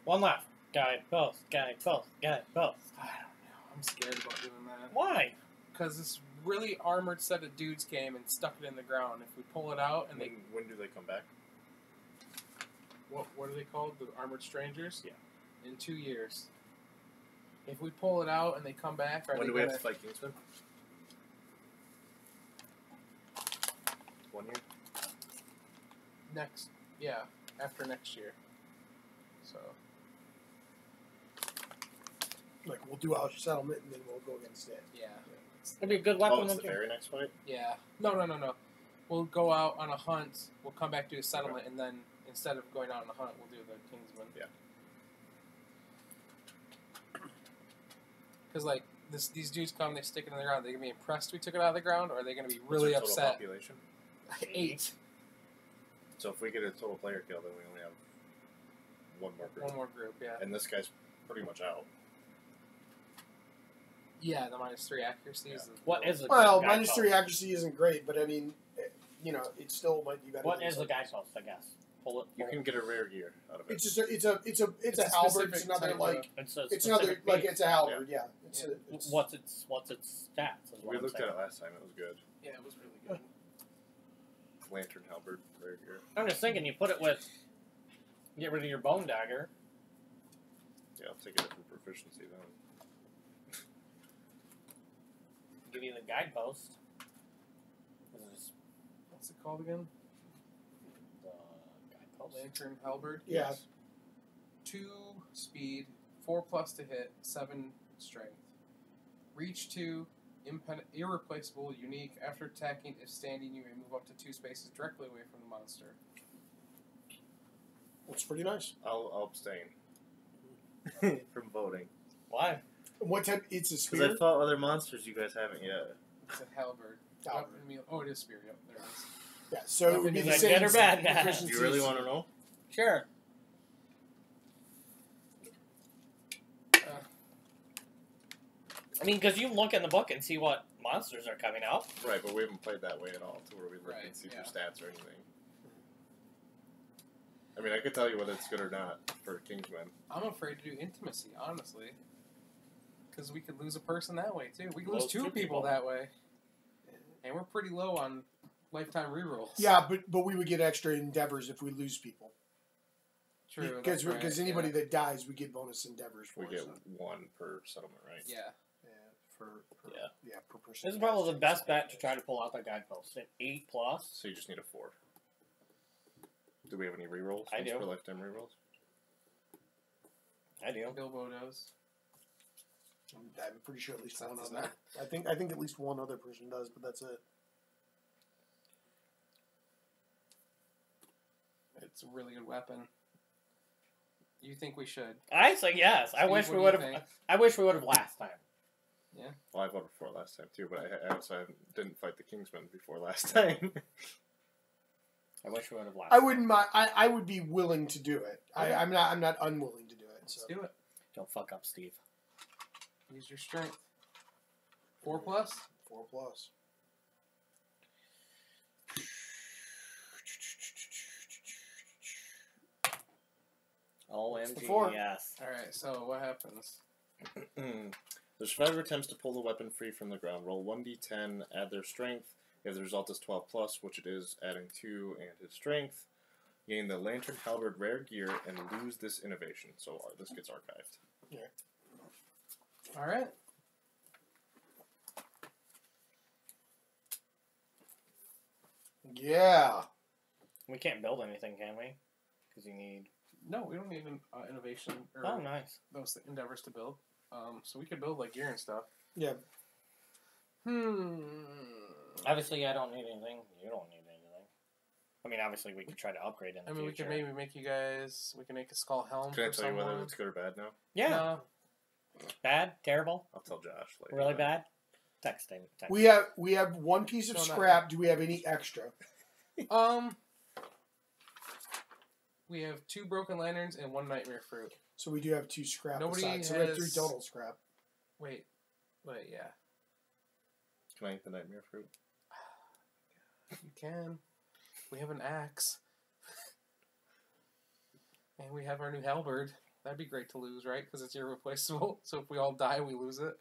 One left. Guide post. Guide post. Guide post. I don't know. I'm scared about doing that. Why? Because this really armored set of dudes came and stuck it in the ground. If we pull it out and When do they come back? what are they called? The armored strangers? Yeah. In 2 years. If we pull it out and they come back, are When they do we have gonna... to fight Kingsman? 1 year? after next year. So Like, we'll do our settlement and then we'll go against it. yeah. It'd be a good Oh, weapon. it's to the very next fight? Yeah. No. We'll go out on a hunt. We'll come back to a settlement, and then instead of going out on a hunt, we'll do the Kingsman. Yeah. Because like these dudes come, they stick it in the ground. Are they gonna be impressed we took it out of the ground, or are they gonna be What's really our total upset? population? 8. So if we get a total player kill, then we only have one more group. One more group, yeah. And this guy's pretty much out. Yeah, the -3 accuracy is. What is it? Well, guide -3 post? accuracy isn't great, but I mean, it still might be better. What than is the something. guide post? I guess. Pull it. You can get a rare gear out of it. It's just it's a It's a halberd. It's specific another type like It's a it's another specific like beat. it's a halberd. Yeah. It's Yeah. it's What's its stats? Is what We I'm looked saying. at it last time. It was good. Yeah, it was really good. Lantern halberd, rare gear. I'm just thinking, you put it with. Get rid of your bone dagger. Yeah, I'll take it for proficiency then. Give you the guide post. This is What's it called again? the guide post. Lantern halberd. yeah. 2 speed, 4+ to hit, 7 strength. Reach 2, irreplaceable, unique. After attacking, if standing, you may move up to 2 spaces directly away from the monster. It's pretty nice. I'll abstain from voting. Why? What type? It's a Because spear. I fought other monsters you guys haven't yet. It's a halberd. Halberd. Oh, it is spear. Yep, there it is. Yeah. So it would be Is the that same. good or bad, Matt? Do proficiencies. you really want to know? Sure. I mean, because you look in the book and see what monsters are coming out. Right, but we haven't played that way at all, to where we look Right, and see yeah. for stats or anything. I mean, I could tell you whether it's good or not for Kingsman. I'm afraid to do intimacy, honestly. Because we could lose a person that way, too. We could lose Lose 2 two people people. that way. And we're pretty low on lifetime rerolls. Yeah, but we would get extra endeavors if we lose people. True. Because that's right, anybody yeah. that dies, we get bonus endeavors for. We get so. 1 per settlement, right? Yeah. Yeah, per Yeah. per person. This is probably the best bet to try to pull out the guide post. At 8+. So you just need a 4. Do we have any rerolls? I do. For lifetime rerolls? I do. Bilbo does. I'm pretty sure at least one Sounds other. I think at least one other person does, but that's it. It's a really good weapon. You think we should? I say yes. I Steve, wish what we do would you have. think? I wish we would have last time. Well, I voted for it last time too, but I also didn't fight the Kingsman before last time. I wish we would have last. I wouldn't mind. I would be willing to do it. Okay. I'm not unwilling to do it. Let's So. do it. Don't fuck up, Steve. Use your strength. 4+? 4+. OMG, four. yes. Alright, so what happens? The survivor attempts to pull the weapon free from the ground. Roll 1d10, add their strength. If the result is 12+, which it is, adding 2 and his strength. Gain the Lantern Halberd rare gear and lose this innovation. So this gets archived. Alright. Yeah. We can't build anything, can we? Because you need. No, we don't need an innovation or Oh, nice. those endeavors to build. So we could build like gear and stuff. Yeah. Obviously, I don't need anything. You don't need anything. I mean, obviously, we could try to upgrade in the I mean, we future. could maybe make you guys. We can make a skull helm Can I for tell you someone. whether it's good or bad now? Yeah. No. Bad? Terrible? I'll tell Josh later. Really bad? Text him. Text. We have one piece of No, not scrap. Do we have any extra? We have 2 broken lanterns and 1 nightmare fruit. So we do have 2 scrap. Nobody aside. So we have 3 has- total scrap. Wait, yeah. Can I eat the nightmare fruit? You can. We have an axe. And we have our new halberd. That'd be great to lose, right? Because it's irreplaceable. So if we all die, we lose it.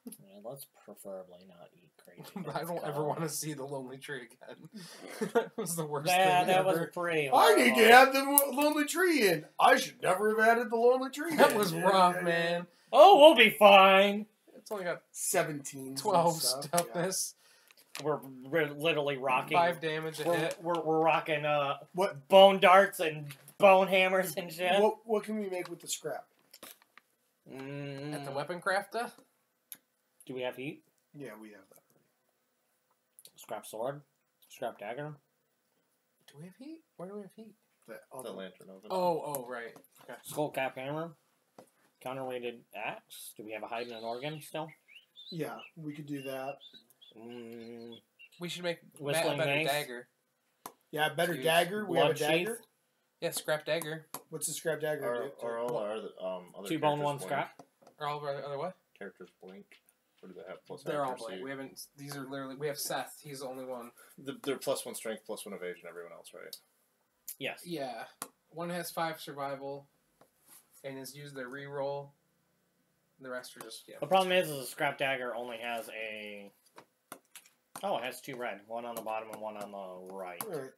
Yeah, let's preferably not eat crazy. I don't ever want to see the lonely tree again. That was the worst thing That was ever. pretty I need to horrible. add the lonely tree in. I should never have added the lonely tree That in. was rough, man. Oh, we'll be fine. It's only got 17. 12 toughness, We're literally rocking. 5 damage a hit. We're rocking What bone darts and bone hammers and shit. what can we make with the scrap? At the weapon crafter? Do we have heat? Yeah, we have that. Scrap sword? Scrap dagger? Do we have heat? Where do we have heat? The lantern oven. Oh, right. Okay. Skull cap hammer? Counterweighted axe? Do we have a hide and an organ still? Yeah, we could do that. We should make Matt a Whistling better mace? dagger. Yeah, better Huge. dagger. We have a Blood dagger. sheath? Yeah, scrap dagger. What's the scrap dagger? Or all our other 2 bone, characters 1 blink. scrap? Or all of our other what? Characters blink. What do they have? Plus They're all accuracy. blank. We haven't. These are literally. We have Seth. He's the only one. They're +1 strength, +1 evasion. Everyone else, right? Yes. Yeah. One has 5 survival, and has used their reroll. The rest are just The problem is a scrap dagger only has a... Oh, it has 2 red. 1 on the bottom and 1 on the right. All right.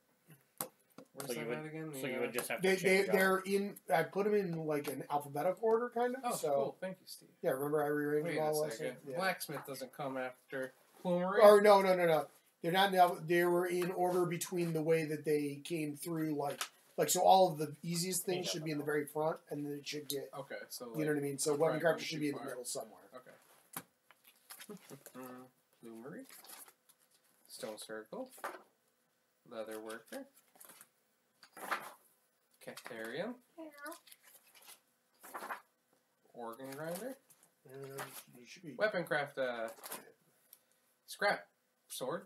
Where's So that you would- at again? So you would just have to They're in. I put them in like an alphabetical order, kind of. Oh, so cool. Thank you, Steve. yeah, remember I rearranged Wait them all a last second. night? Yeah. Blacksmith doesn't come after Plumery. Or no. They're not now. They were in order between the way that they came through. Like so, all of the easiest things should be in the very front, and then it should get. Okay, so You know what I mean? So weapon right, crafter should be in the far. middle somewhere. Okay. Plumery. Stone circle. Leather worker. Cactarium. Organ grinder. You should be. Weapon craft. Scrap sword.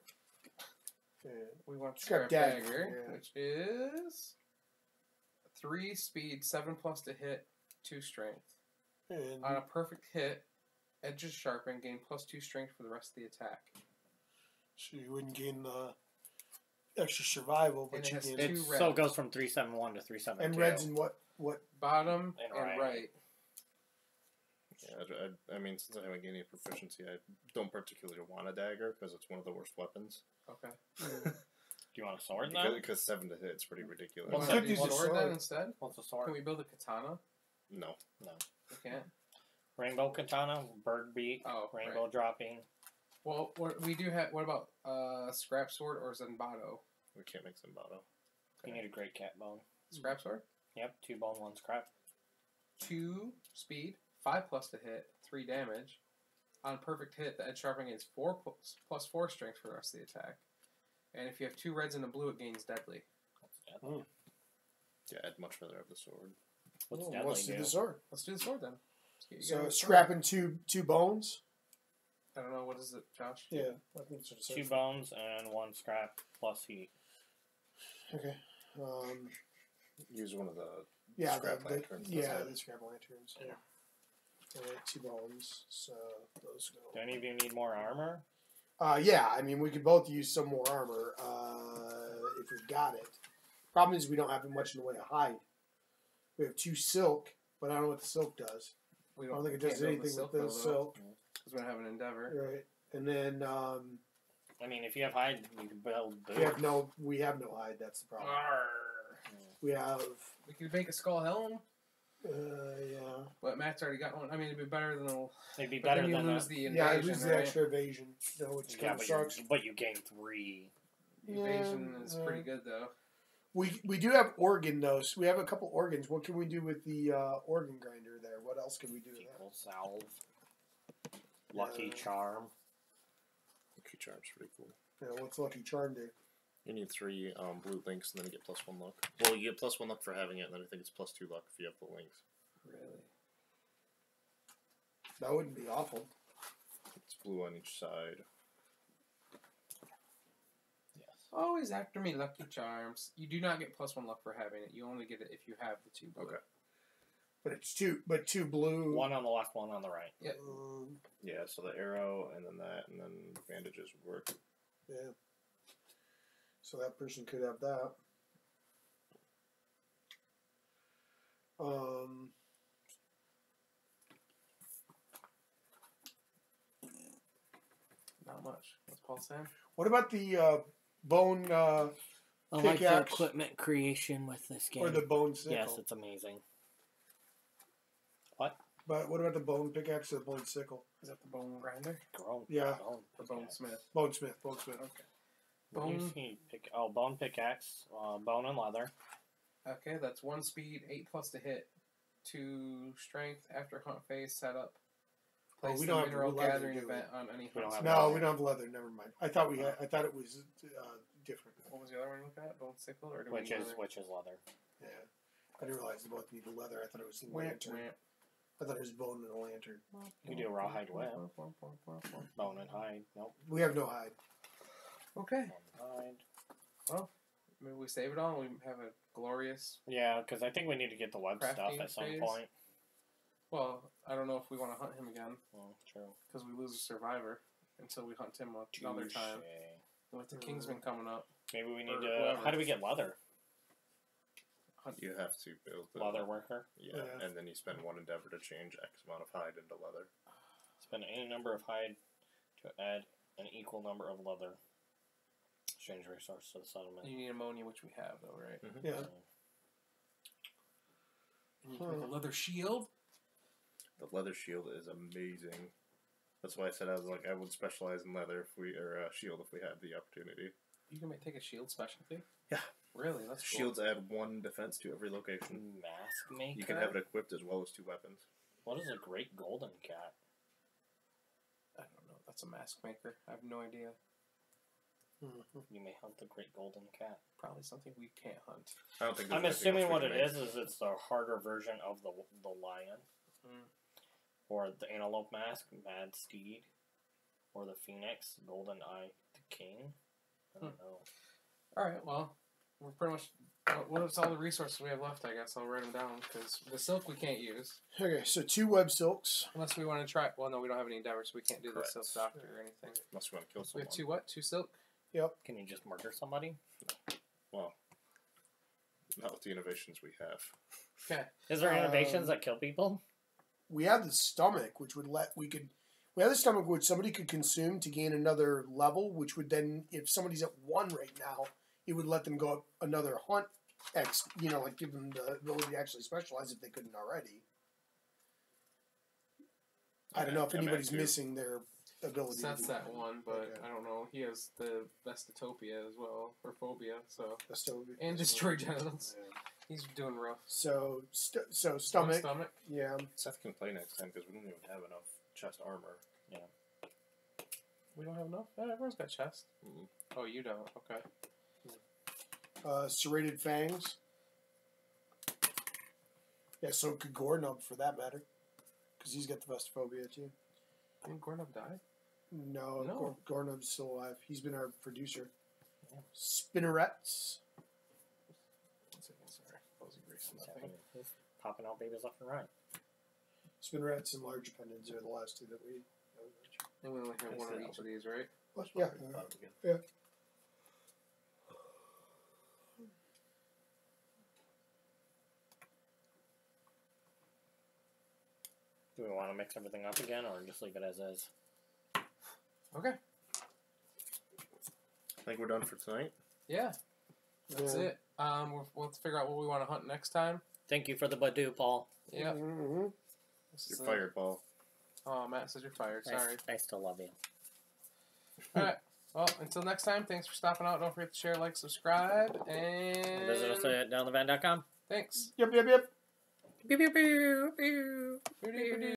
Yeah. We want Scrap scrap dagger, dagger, yeah. which is 3 speed, 7+ to hit, 2 strength. And On a perfect hit, edges sharpen, gain +2 strength for the rest of the attack. so you wouldn't gain the extra survival, And but it you has gain. two So it goes from 371 to 372. And reds and what? Bottom And and right. right. Yeah, I mean, since I haven't gained any proficiency, I don't particularly want a dagger because it's one of the worst weapons. Okay. Do you want a sword now? Because 7 to hit, it's pretty ridiculous. You What's want could to use do a sword then sword. instead? What's a Can sword? we build a katana? No. No. We can't. Rainbow katana, bird beak, Oh, rainbow right. dropping. Well, we do have. What about scrap sword or Zenbato? We can't make Zimbato. You need a great cat bone. Scrap sword. Yep, 2 bone, 1 scrap. 2 speed, 5+ to hit, 3 damage. On perfect hit, the edge sharpening gains 4 plus 4 strength for the rest of the attack. And if you have 2 reds and a blue, it gains deadly. What's deadly? Yeah, I'd much rather have the sword. What's Well, deadly let's do do? the sword. Let's do the sword then. You So got- scrapping two bones. I don't know, what is it, Josh? Yeah, I think so. 2 bones and 1 scrap plus heat. Okay. Use one of the Yeah, scrap lanterns. the scrap lanterns. Yeah. Alright, 2 bones. So those Do go. any of you need more armor? Yeah, I mean we could both use some more armor if we've got it. Problem is we don't have much in the way of hide. We have 2 silk, but I don't know what the silk does. We I don't think it does can't build anything with though, the silk. Because we don't have an endeavor. Right. And then I mean, if you have hide, you can build boots. we have no hide. That's the problem. Arrgh. We have We could make a skull helm, yeah. but Matt's already got one. I mean, it'd be better than a... It'd be But better then you than lose a, the invasion, Yeah, I lose the right? extra evasion. No, which yeah, kind of sucks. but you gain 3. Evasion is Yeah. pretty good, though. We do have organ though. So we have a couple organs. What can we do with the organ grinder there? What else can we do with that? Equal salve. Lucky Yeah. charm. Lucky Charm's pretty cool. Yeah, what's Lucky Charm do? You need 3 blue links, and then you get +1 luck. Well, you get +1 luck for having it, and then I think it's +2 luck if you have the links. Really? That wouldn't be awful. It's blue on each side. Yes. Always after me, Lucky Charms. You do not get +1 luck for having it. You only get it if you have the 2 blue. Okay. But it's two blue. 1 on the left, 1 on the right. Yep. Yeah, so the arrow, and then that, and then bandages would work. Yeah. So that person could have that. Not much. What's Paul saying? What about the bone I like the pickaxe equipment creation with this game. or the bone sickle? Yes, it's amazing. What? But what about the bone pickaxe or the bone sickle? Is that the bone grinder? Yeah. Or bonesmith? Bonesmith. Okay. Bone. Bone pickaxe. Bone and leather. Okay, that's 1 speed, 8+ to hit, 2 strength after hunt phase setup. Place we the don't have mineral leather, gathering do we? event on any We don't hunt. have No, leather. we don't have leather. Never mind. I thought we had. I thought it was different. What was the other one you looked at? Bone sickle or do Which we is leather. Yeah. I didn't realize they both needed leather. I thought it was the Wamp, lantern. wamp. I thought it was bone and a lantern. You do rawhide whip. Bone and hide. Nope. We have no hide. Okay. Bone and hide. Well, maybe we save it all and we have a glorious... Yeah, because I think we need to get the web stuff Crafting at some phase? point. Well, I don't know if we want to hunt him again Well, true. because we lose a survivor until we hunt him another time. Touche. With the Kingsman coming up. Maybe we need Or to. whoever. How do we get leather? You have to build the Leather worker. Yeah, Yeah. and then you spend 1 endeavor to change X amount of hide into leather. Spend any number of hide to add an equal number of leather. Exchange resource to the settlement. You need ammonia, which we have, though, right? Yeah. And you can make a leather shield. The leather shield is amazing. That's why I said I would specialize in leather if we shield if we had the opportunity. You can take a shield specialty? Yeah. Really? That's cool. Shields add 1 defense to every location. Mask maker. You can have it equipped as well as 2 weapons. What is a great golden cat? I don't know. That's a mask maker. I have no idea. You may hunt the great golden cat. Probably something we can't hunt. I don't think. I'm assuming what it is it's the harder version of the lion, or the antelope mask, mad steed, or the phoenix, golden eye, the king. I don't know. All right. Well, we're pretty much. What's all the resources we have left? I guess I'll write them down because the silk we can't use Okay, so 2 web silks. unless we want to try. Well, no, we don't have any endeavors, so we can't do the Correct. silk doctor or anything. Unless you want to kill We someone. have 2 what? 2 silk. Yep. Can you just murder somebody? Well, not with the innovations we have. Okay. Is there innovations that kill people? We have the stomach, which would we have the stomach which somebody could consume to gain another level, which would then, if somebody's at 1 right now, it would let them go up another hunt X, like give them the ability to actually specialize if they couldn't already. I don't know if I'm at anybody's 2. missing their ability. So that's to do that one, but Okay. I don't know. He has the Bestotopia as well, or Phobia, so That's still- and Destroy Genitals. Yeah. He's doing rough. So stomach. Stomach. Yeah. Seth can play next time because we don't even have enough chest armor. We don't have enough. Yeah, everyone's got chest. Mm-hmm. Oh, you don't. Okay. Serrated fangs. Yeah, so could Gornub for that matter, because he's got the Vestophobia too. Didn't Gornub die? No, No. Gornub's still alive. He's been our producer. Spinnerets. One second, sorry. Posing Grace. He's popping out babies left and right. Spinnerets and large pendants are the last 2 that we. And we only have 1 of each of these, right? Yeah. Yeah. Do we want to mix everything up again, or just leave it as is? Okay. I think we're done for tonight. Yeah. That's Yeah. it. We'll figure out what we want to hunt next time. Thank you for the Badu, Paul. Yep. Mm-hmm. You're fired, Paul. Oh, Matt says you're fired. Sorry. I still love you. All right. Well, until next time, thanks for stopping out. Don't forget to share, like, subscribe, and Visit us at downthevan.com. thanks. Yep. Pew, pew, pew, pew. Pew, pew, pew.